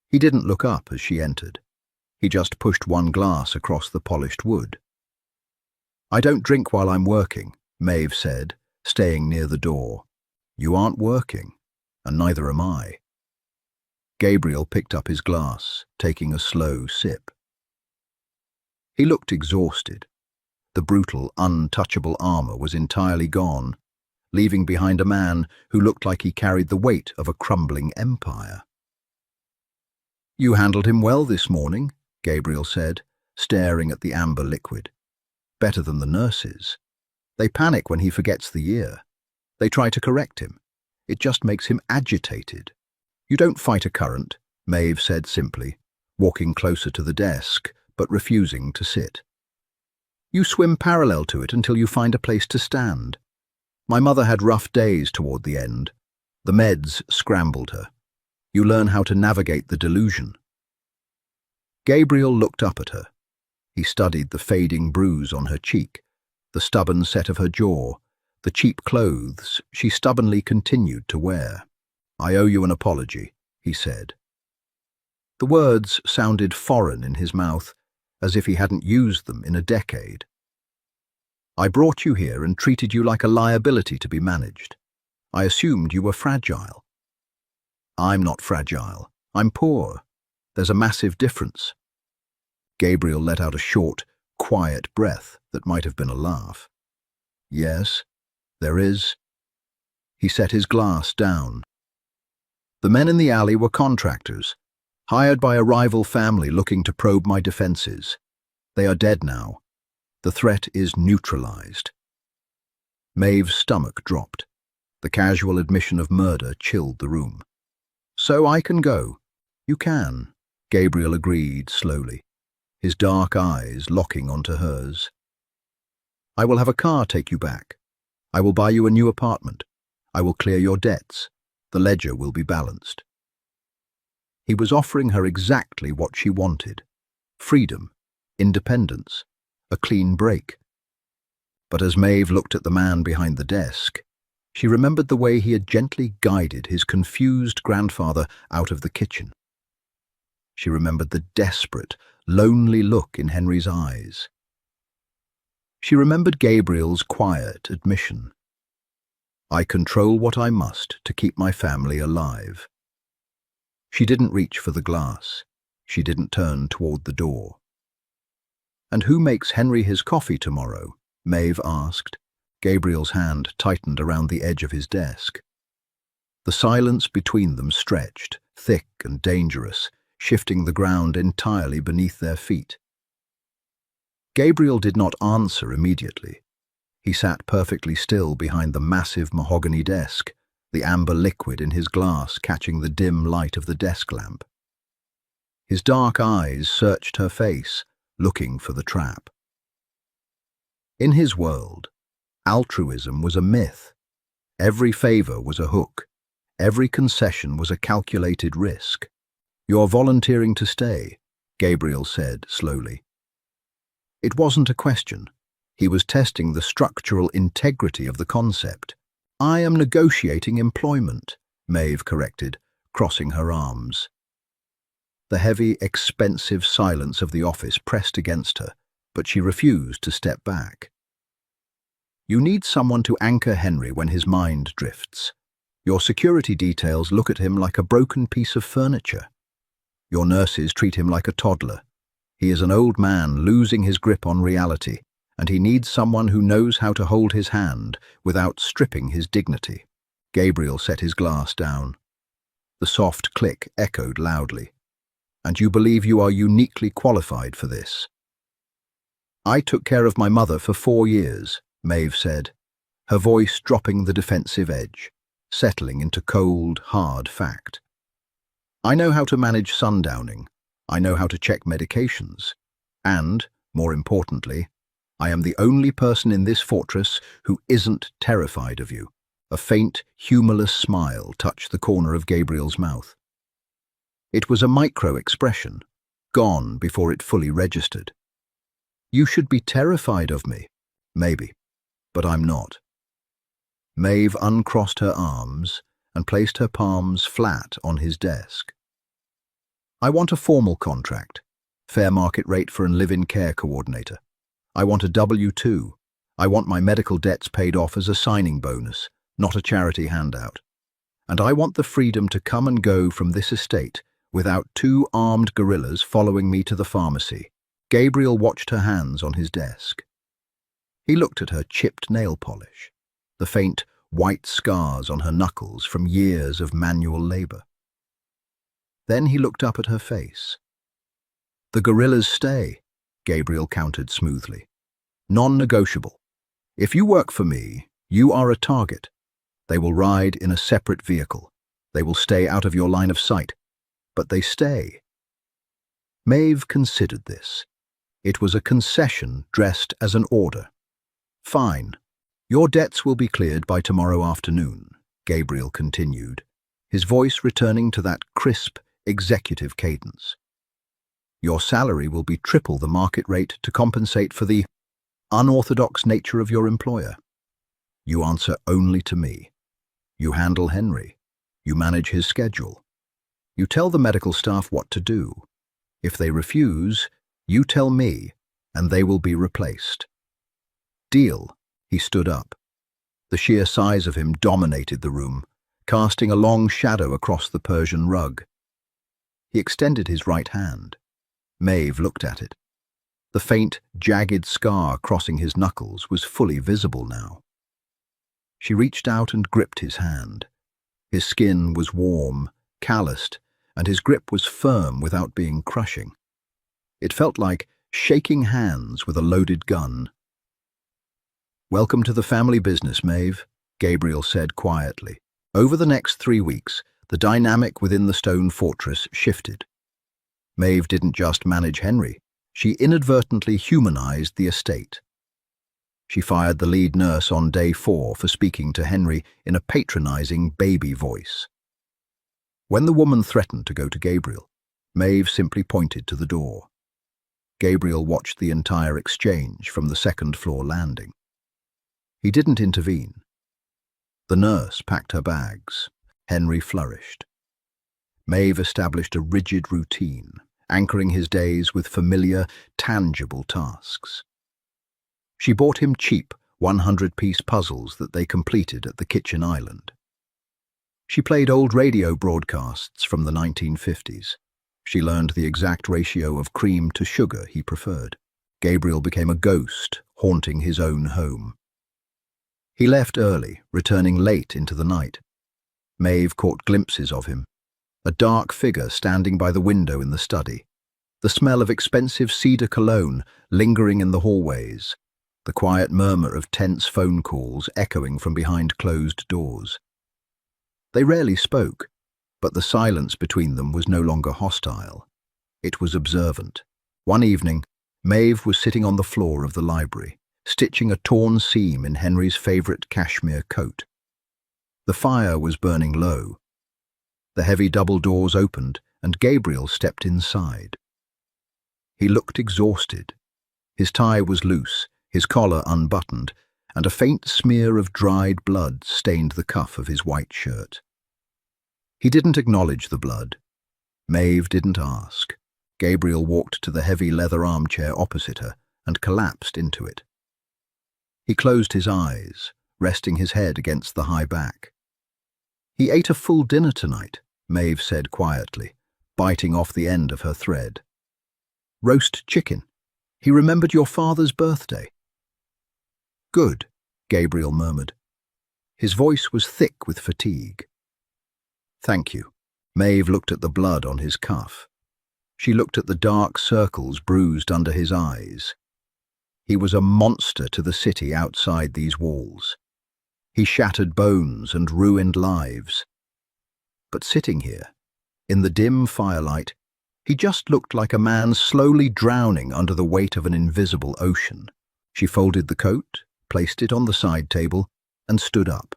Speaker 1: He didn't look up as she entered. He just pushed one glass across the polished wood. I don't drink while I'm working, Maeve said, staying near the door. You aren't working, and neither am I. Gabriel picked up his glass, taking a slow sip. He looked exhausted. The brutal, untouchable armor was entirely gone, leaving behind a man who looked like he carried the weight of a crumbling empire. You handled him well this morning, Gabriel said, staring at the amber liquid. Better than the nurses. They panic when he forgets the year. They try to correct him. It just makes him agitated. You don't fight a current, Maeve said simply, walking closer to the desk, but refusing to sit. You swim parallel to it until you find a place to stand. My mother had rough days toward the end. The meds scrambled her. You learn how to navigate the delusion. Gabriel looked up at her. He studied the fading bruise on her cheek, the stubborn set of her jaw, the cheap clothes she stubbornly continued to wear. I owe you an apology, he said. The words sounded foreign in his mouth, as if he hadn't used them in a decade. I brought you here and treated you like a liability to be managed. I assumed you were fragile. I'm not fragile. I'm poor. There's a massive difference. Gabriel let out a short, quiet breath that might have been a laugh. Yes, there is. He set his glass down. The men in the alley were contractors. Hired by a rival family looking to probe my defenses. They are dead now. The threat is neutralized. Maeve's stomach dropped. The casual admission of murder chilled the room. So I can go. You can, Gabriel agreed slowly, his dark eyes locking onto hers. I will have a car take you back. I will buy you a new apartment. I will clear your debts. The ledger will be balanced. He was offering her exactly what she wanted. Freedom, independence, a clean break. But as Maeve looked at the man behind the desk, she remembered the way he had gently guided his confused grandfather out of the kitchen. She remembered the desperate, lonely look in Henry's eyes. She remembered Gabriel's quiet admission. I control what I must to keep my family alive. She didn't reach for the glass. She didn't turn toward the door. And who makes Henry his coffee tomorrow? Maeve asked. Gabriel's hand tightened around the edge of his desk. The silence between them stretched, thick and dangerous, shifting the ground entirely beneath their feet. Gabriel did not answer immediately. He sat perfectly still behind the massive mahogany desk, the amber liquid in his glass catching the dim light of the desk lamp. His dark eyes searched her face, looking for the trap. In his world, altruism was a myth. Every favor was a hook. Every concession was a calculated risk. You're volunteering to stay, Gabriel said slowly. It wasn't a question. He was testing the structural integrity of the concept. I am negotiating employment, Maeve corrected, crossing her arms. The heavy, expensive silence of the office pressed against her, but she refused to step back. You need someone to anchor Henry when his mind drifts. Your security details look at him like a broken piece of furniture. Your nurses treat him like a toddler. He is an old man losing his grip on reality, and he needs someone who knows how to hold his hand without stripping his dignity. Gabriel set his glass down. The soft click echoed loudly. And you believe you are uniquely qualified for this? I took care of my mother for 4 years, Maeve said, her voice dropping the defensive edge, settling into cold, hard fact. I know how to manage sundowning. I know how to check medications. And, more importantly, I am the only person in this fortress who isn't terrified of you. A faint, humorless smile touched the corner of Gabriel's mouth. It was a micro-expression, gone before it fully registered. You should be terrified of me, maybe, but I'm not. Maeve uncrossed her arms and placed her palms flat on his desk. I want a formal contract, fair market rate for a live-in care coordinator. I want a W-2. I want my medical debts paid off as a signing bonus, not a charity handout. And I want the freedom to come and go from this estate without 2 armed guerrillas following me to the pharmacy. Gabriel watched her hands on his desk. He looked at her chipped nail polish, the faint white scars on her knuckles from years of manual labor. Then he looked up at her face. The guerrillas stay, Gabriel countered smoothly. Non-negotiable. If you work for me, you are a target. They will ride in a separate vehicle. They will stay out of your line of sight. But they stay. Maeve considered this. It was a concession dressed as an order. Fine. Your debts will be cleared by tomorrow afternoon, Gabriel continued, his voice returning to that crisp, executive cadence. Your salary will be triple the market rate to compensate for the unorthodox nature of your employer. You answer only to me. You handle Henry. You manage his schedule. You tell the medical staff what to do. If they refuse, you tell me, and they will be replaced. Deal. He stood up. The sheer size of him dominated the room, casting a long shadow across the Persian rug. He extended his right hand. Maeve looked at it. The faint, jagged scar crossing his knuckles was fully visible now. She reached out and gripped his hand. His skin was warm, calloused, and his grip was firm without being crushing. It felt like shaking hands with a loaded gun. "Welcome to the family business, Maeve," Gabriel said quietly. Over the next 3 weeks, the dynamic within the stone fortress shifted. Maeve didn't just manage Henry, she inadvertently humanized the estate. She fired the lead nurse on day 4 for speaking to Henry in a patronizing baby voice. When the woman threatened to go to Gabriel, Maeve simply pointed to the door. Gabriel watched the entire exchange from the second-floor landing. He didn't intervene. The nurse packed her bags. Henry flourished. Maeve established a rigid routine, anchoring his days with familiar, tangible tasks. She bought him cheap 100-piece puzzles that they completed at the kitchen island. She played old radio broadcasts from the 1950s. She learned the exact ratio of cream to sugar he preferred. Gabriel became a ghost, haunting his own home. He left early, returning late into the night. Maeve caught glimpses of him, a dark figure standing by the window in the study, the smell of expensive cedar cologne lingering in the hallways, the quiet murmur of tense phone calls echoing from behind closed doors. They rarely spoke, but the silence between them was no longer hostile. It was observant. One evening, Maeve was sitting on the floor of the library, stitching a torn seam in Henry's favorite cashmere coat. The fire was burning low. The heavy double doors opened, and Gabriel stepped inside. He looked exhausted. His tie was loose, his collar unbuttoned, and a faint smear of dried blood stained the cuff of his white shirt. He didn't acknowledge the blood. Maeve didn't ask. Gabriel walked to the heavy leather armchair opposite her and collapsed into it. He closed his eyes, resting his head against the high back. "He ate a full dinner tonight," Maeve said quietly, biting off the end of her thread. "Roast chicken. He remembered your father's birthday." "Good," Gabriel murmured. His voice was thick with fatigue. "Thank you." Maeve looked at the blood on his cuff. She looked at the dark circles bruised under his eyes. He was a monster to the city outside these walls. He shattered bones and ruined lives. But sitting here, in the dim firelight, he just looked like a man slowly drowning under the weight of an invisible ocean. She folded the coat, placed it on the side table, and stood up.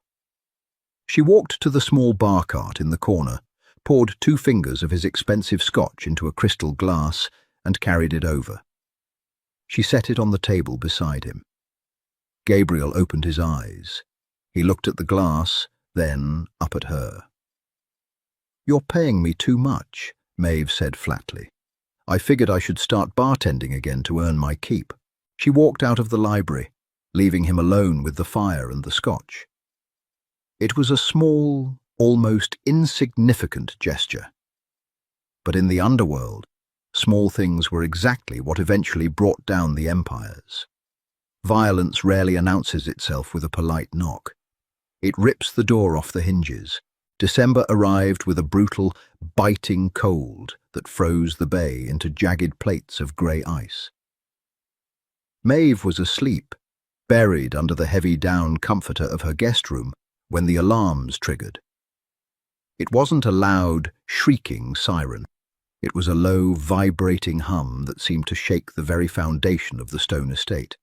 Speaker 1: She walked to the small bar cart in the corner, poured 2 fingers of his expensive scotch into a crystal glass, and carried it over. She set it on the table beside him. Gabriel opened his eyes. He looked at the glass, then up at her. "You're paying me too much," Maeve said flatly. "I figured I should start bartending again to earn my keep." She walked out of the library, leaving him alone with the fire and the scotch. It was a small, almost insignificant gesture. But in the underworld, small things were exactly what eventually brought down the empires. Violence rarely announces itself with a polite knock. It rips the door off the hinges. December arrived with a brutal, biting cold that froze the bay into jagged plates of grey ice. Maeve was asleep, buried under the heavy down comforter of her guest room, when the alarms triggered. It wasn't a loud, shrieking siren. It was a low, vibrating hum that seemed to shake the very foundation of the stone estate,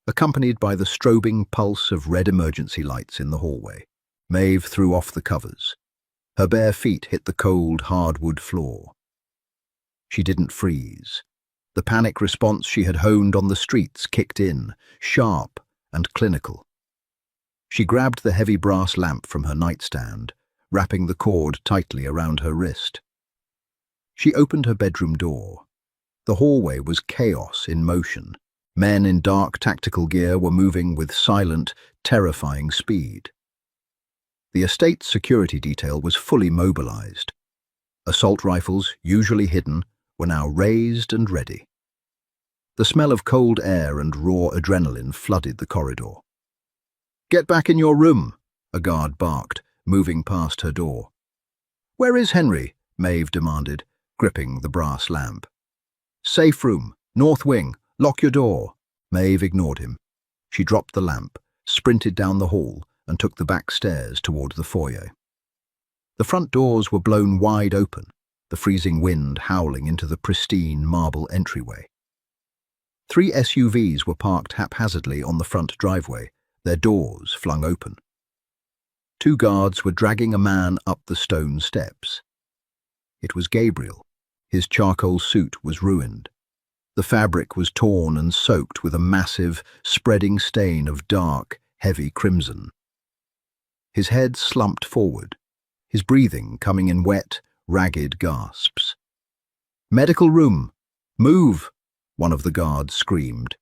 Speaker 1: accompanied by the strobing pulse of red emergency lights in the hallway. Maeve threw off the covers. Her bare feet hit the cold, hardwood floor. She didn't freeze. The panic response she had honed on the streets kicked in, sharp and clinical. She grabbed the heavy brass lamp from her nightstand, wrapping the cord tightly around her wrist. She opened her bedroom door. The hallway was chaos in motion. Men in dark tactical gear were moving with silent, terrifying speed. The estate's security detail was fully mobilized. Assault rifles, usually hidden, were now raised and ready. The smell of cold air and raw adrenaline flooded the corridor. "Get back in your room," a guard barked, moving past her door. "Where is Henry?" Maeve demanded, gripping the brass lamp. Safe room, north wing, lock your door. Maeve ignored him. She dropped the lamp, sprinted down the hall, and took the back stairs toward the foyer. The front doors were blown wide open, the freezing wind howling into the pristine marble entryway. 3 SUVs were parked haphazardly on the front driveway, their doors flung open. 2 guards were dragging a man up the stone steps. It was Gabriel. His charcoal suit was ruined. The fabric was torn and soaked with a massive, spreading stain of dark, heavy crimson. His head slumped forward, his breathing coming in wet, ragged gasps. "Medical room! Move!" one of the guards screamed,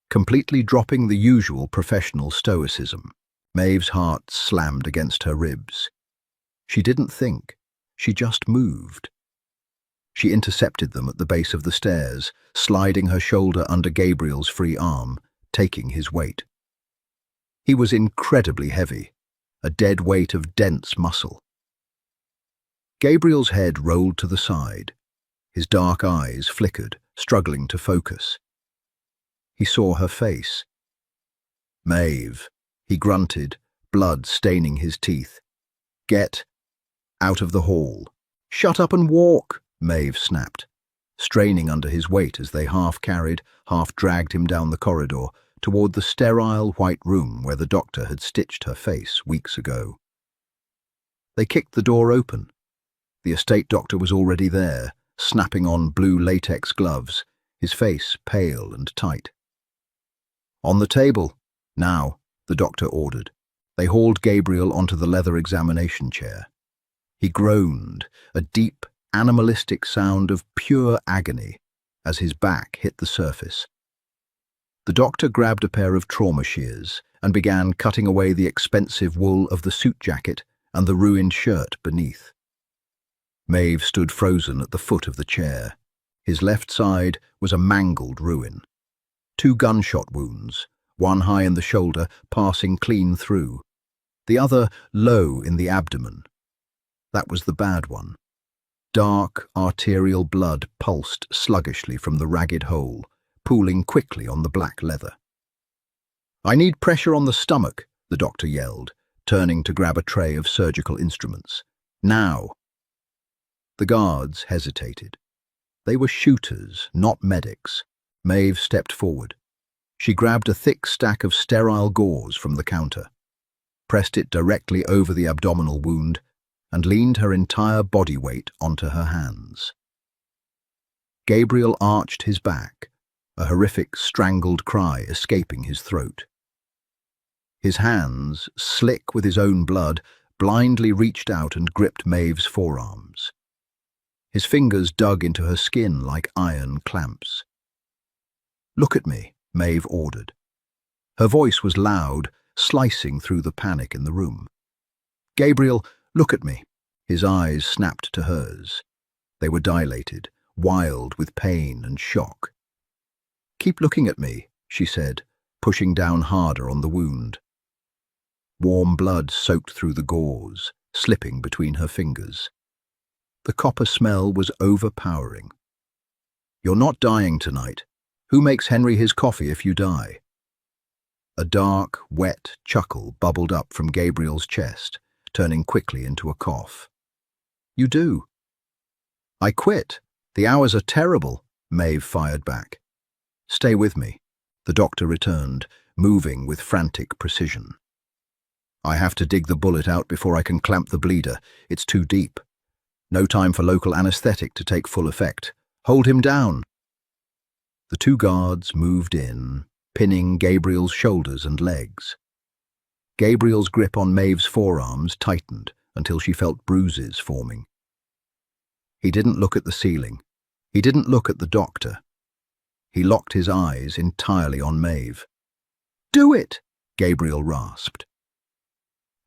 Speaker 1: completely dropping the usual professional stoicism. Maeve's heart slammed against her ribs. She didn't think, she just moved. She intercepted them at the base of the stairs, sliding her shoulder under Gabriel's free arm, taking his weight. He was incredibly heavy, a dead weight of dense muscle. Gabriel's head rolled to the side. His dark eyes flickered, struggling to focus. He saw her face. "Maeve," he grunted, blood staining his teeth. "Get out of the hall." "Shut up and walk," Maeve snapped, straining under his weight as they half-carried, half-dragged him down the corridor toward the sterile white room where the doctor had stitched her face weeks ago. They kicked the door open. The estate doctor was already there, snapping on blue latex gloves, his face pale and tight. "On the table, now," the doctor ordered. They hauled Gabriel onto the leather examination chair. He groaned, a deep, animalistic sound of pure agony, as his back hit the surface. The doctor grabbed a pair of trauma shears and began cutting away the expensive wool of the suit jacket and the ruined shirt beneath. Maeve stood frozen at the foot of the chair. His left side was a mangled ruin. 2 gunshot wounds, one high in the shoulder, passing clean through. The other low in the abdomen. That was the bad one. Dark, arterial blood pulsed sluggishly from the ragged hole, pooling quickly on the black leather. "I need pressure on the stomach," the doctor yelled, turning to grab a tray of surgical instruments. "Now!" The guards hesitated. They were shooters, not medics. Maeve stepped forward. She grabbed a thick stack of sterile gauze from the counter, pressed it directly over the abdominal wound, and leaned her entire body weight onto her hands. Gabriel arched his back, a horrific strangled cry escaping his throat. His hands, slick with his own blood, blindly reached out and gripped Maeve's forearms. His fingers dug into her skin like iron clamps. "Look at me," Maeve ordered. Her voice was loud, slicing through the panic in the room. "Gabriel, look at me." His eyes snapped to hers. They were dilated, wild with pain and shock. "Keep looking at me," she said, pushing down harder on the wound. Warm blood soaked through the gauze, slipping between her fingers. The copper smell was overpowering. "You're not dying tonight. Who makes Henry his coffee if you die?" A dark, wet chuckle bubbled up from Gabriel's chest, turning quickly into a cough. "You do." "I quit. The hours are terrible," Maeve fired back. "Stay with me," the doctor returned, moving with frantic precision. "I have to dig the bullet out before I can clamp the bleeder. It's too deep. No time for local anesthetic to take full effect. Hold him down." The 2 guards moved in, pinning Gabriel's shoulders and legs. Gabriel's grip on Maeve's forearms tightened until she felt bruises forming. He didn't look at the ceiling. He didn't look at the doctor. He locked his eyes entirely on Maeve. "Do it!" Gabriel rasped.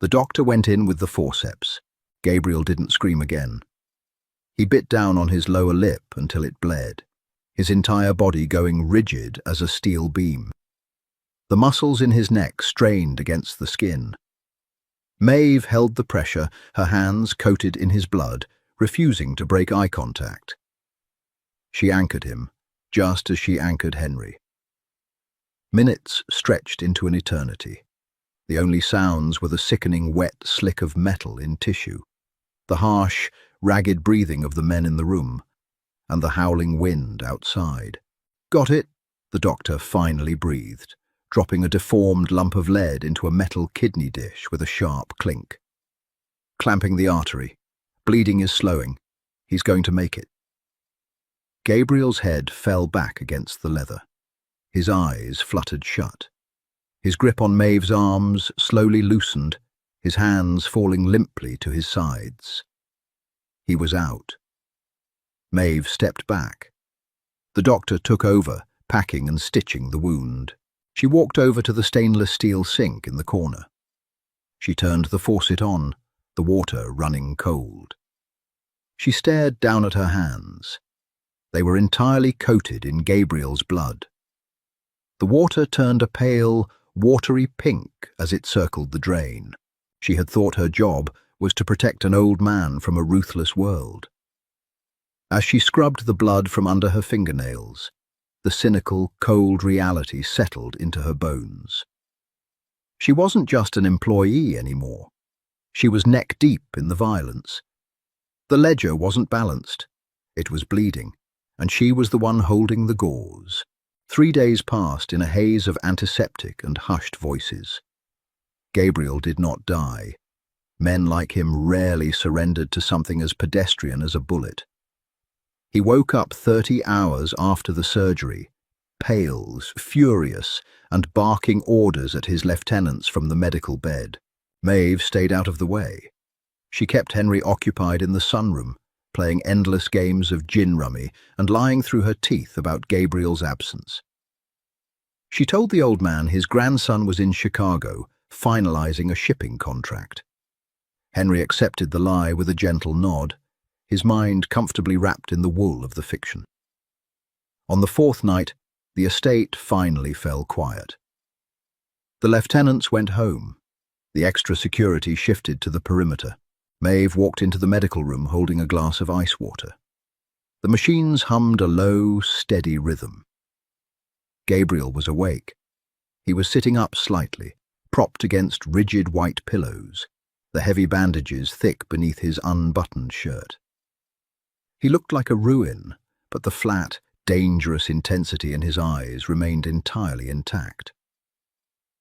Speaker 1: The doctor went in with the forceps. Gabriel didn't scream again. He bit down on his lower lip until it bled, his entire body going rigid as a steel beam. The muscles in his neck strained against the skin. Maeve held the pressure, her hands coated in his blood, refusing to break eye contact. She anchored him, just as she anchored Henry. Minutes stretched into an eternity. The only sounds were the sickening wet slick of metal in tissue, the harsh, ragged breathing of the men in the room, and the howling wind outside. "Got it?" the doctor finally breathed, dropping a deformed lump of lead into a metal kidney dish with a sharp clink. "Clamping the artery. Bleeding is slowing. He's going to make it." Gabriel's head fell back against the leather. His eyes fluttered shut. His grip on Maeve's arms slowly loosened, his hands falling limply to his sides. He was out. Maeve stepped back. The doctor took over, packing and stitching the wound. She walked over to the stainless steel sink in the corner. She turned the faucet on, the water running cold. She stared down at her hands. They were entirely coated in Gabriel's blood. The water turned a pale, watery pink as it circled the drain. She had thought her job was to protect an old man from a ruthless world. As she scrubbed the blood from under her fingernails, the cynical, cold reality settled into her bones. She wasn't just an employee anymore. She was neck-deep in the violence. The ledger wasn't balanced. It was bleeding, and she was the one holding the gauze. 3 days passed in a haze of antiseptic and hushed voices. Gabriel did not die. Men like him rarely surrendered to something as pedestrian as a bullet. He woke up 30 hours after the surgery, pale, furious, and barking orders at his lieutenants from the medical bed. Maeve stayed out of the way. She kept Henry occupied in the sunroom, playing endless games of gin rummy and lying through her teeth about Gabriel's absence. She told the old man his grandson was in Chicago, finalizing a shipping contract. Henry accepted the lie with a gentle nod, his mind comfortably wrapped in the wool of the fiction. On the 4th night, the estate finally fell quiet. The lieutenants went home. The extra security shifted to the perimeter. Maeve walked into the medical room holding a glass of ice water. The machines hummed a low, steady rhythm. Gabriel was awake. He was sitting up slightly, propped against rigid white pillows, the heavy bandages thick beneath his unbuttoned shirt. He looked like a ruin, but the flat, dangerous intensity in his eyes remained entirely intact.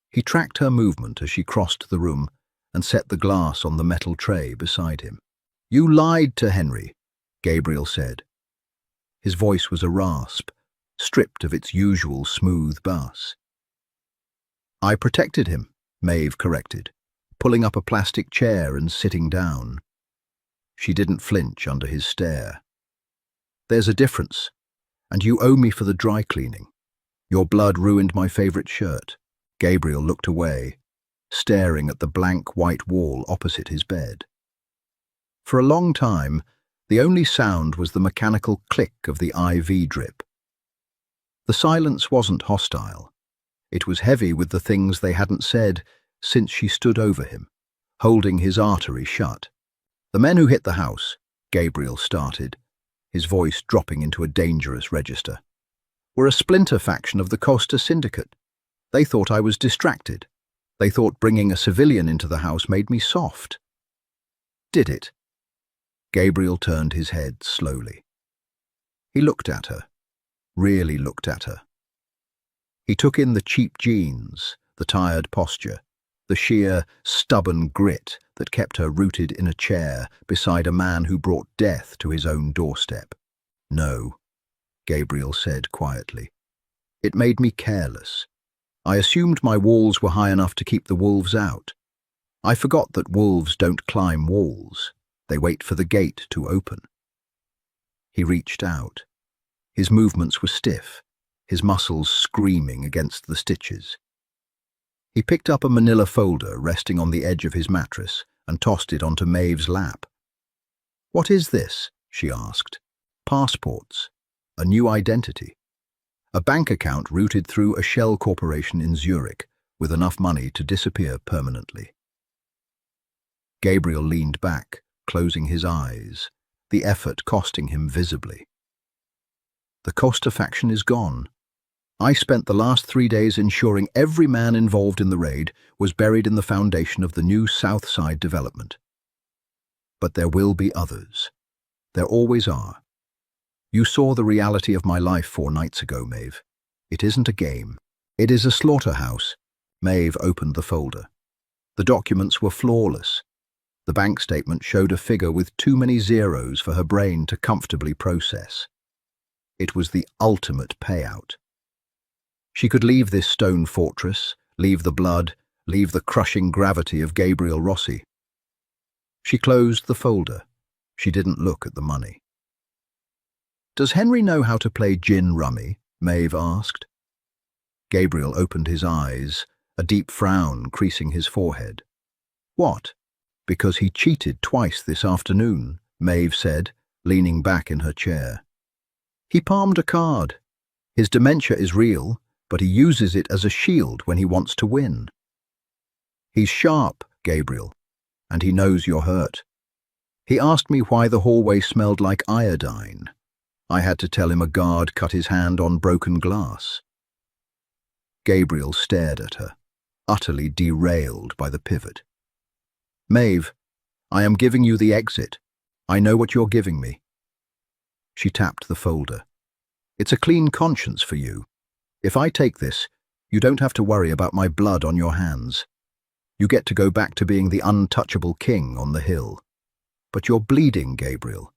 Speaker 1: He tracked her movement as she crossed the room and set the glass on the metal tray beside him. "You lied to Henry," Gabriel said. His voice was a rasp, stripped of its usual smooth bass. "I protected him," Maeve corrected, pulling up a plastic chair and sitting down. She didn't flinch under his stare. "There's a difference, and you owe me for the dry cleaning. Your blood ruined my favorite shirt." Gabriel looked away, staring at the blank white wall opposite his bed. For a long time, the only sound was the mechanical click of the IV drip. The silence wasn't hostile. It was heavy with the things they hadn't said since she stood over him, holding his artery shut. "The men who hit the house," Gabriel started, his voice dropping into a dangerous register, "were a splinter faction of the Costa Syndicate. They thought I was distracted. They thought bringing a civilian into the house made me soft." "Did it?" Gabriel turned his head slowly. He looked at her, really looked at her. He took in the cheap jeans, the tired posture, the sheer, stubborn grit that kept her rooted in a chair beside a man who brought death to his own doorstep. "No," Gabriel said quietly. "It made me careless. I assumed my walls were high enough to keep the wolves out. I forgot that wolves don't climb walls. They wait for the gate to open." He reached out. His movements were stiff, his muscles screaming against the stitches. He picked up a manila folder resting on the edge of his mattress and tossed it onto Maeve's lap. "What is this?" she asked. "Passports. A new identity. A bank account routed through a shell corporation in Zurich with enough money to disappear permanently." Gabriel leaned back, closing his eyes, the effort costing him visibly. The Costa faction is gone. I spent the last 3 days ensuring every man involved in the raid was buried in the foundation of the new South Side development. But there will be others. There always are. You saw the reality of my life 4 nights ago, Maeve. It isn't a game. It is a slaughterhouse. Maeve opened the folder. The documents were flawless. The bank statement showed a figure with too many zeros for her brain to comfortably process. It was the ultimate payout. She could leave this stone fortress, leave the blood, leave the crushing gravity of Gabriel Rossi. She closed the folder. She didn't look at the money. "Does Henry know how to play gin rummy?" Maeve asked. Gabriel opened his eyes, a deep frown creasing his forehead. "What? Because he cheated twice this afternoon," Maeve said, leaning back in her chair. "He palmed a card. His dementia is real, but he uses it as a shield when he wants to win. He's sharp, Gabriel, and he knows you're hurt. He asked me why the hallway smelled like iodine. I had to tell him a guard cut his hand on broken glass." Gabriel stared at her, utterly derailed by the pivot. "Maeve, I am giving you the exit. I know what you're giving me." She tapped the folder. "It's a clean conscience for you. If I take this, you don't have to worry about my blood on your hands. You get to go back to being the untouchable king on the hill. But you're bleeding, Gabriel.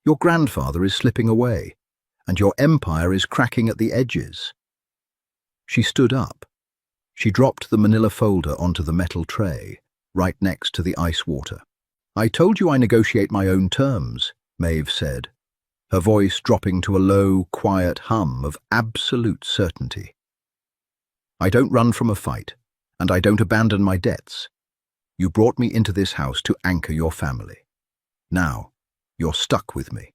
Speaker 1: Your grandfather is slipping away, and your empire is cracking at the edges." She stood up. She dropped the manila folder onto the metal tray, right next to the ice water. "I told you I negotiate my own terms," Maeve said, her voice dropping to a low, quiet hum of absolute certainty. "I don't run from a fight, and I don't abandon my debts. You brought me into this house to anchor your family. Now, you're stuck with me."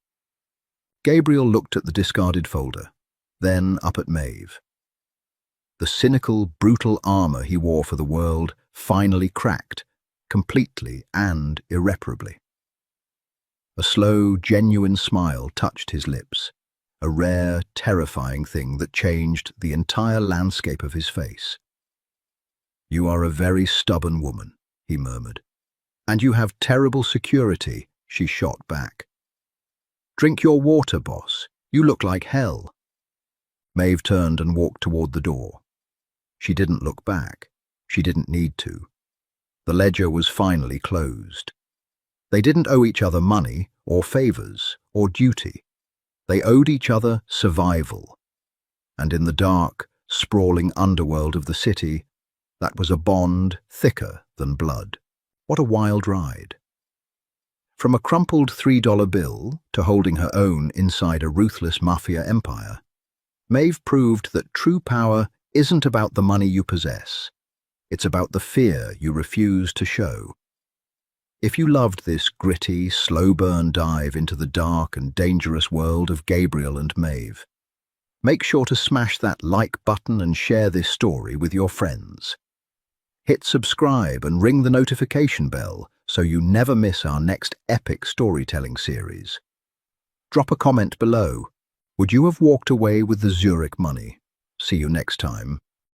Speaker 1: Gabriel looked at the discarded folder, then up at Maeve. The cynical, brutal armor he wore for the world finally cracked, completely and irreparably. A slow, genuine smile touched his lips, a rare, terrifying thing that changed the entire landscape of his face. "You are a very stubborn woman," he murmured. "And you have terrible security," she shot back. "Drink your water, boss. You look like hell." Maeve turned and walked toward the door. She didn't look back. She didn't need to. The ledger was finally closed. They didn't owe each other money, or favors, or duty. They owed each other survival. And in the dark, sprawling underworld of the city, that was a bond thicker than blood. What a wild ride. From a crumpled $3 bill to holding her own inside a ruthless mafia empire, Maeve proved that true power isn't about the money you possess. It's about the fear you refuse to show. If you loved this gritty, slow-burn dive into the dark and dangerous world of Gabriel and Maeve, make sure to smash that like button and share this story with your friends. Hit subscribe and ring the notification bell so you never miss our next epic storytelling series. Drop a comment below. Would you have walked away with the Zurich money? See you next time.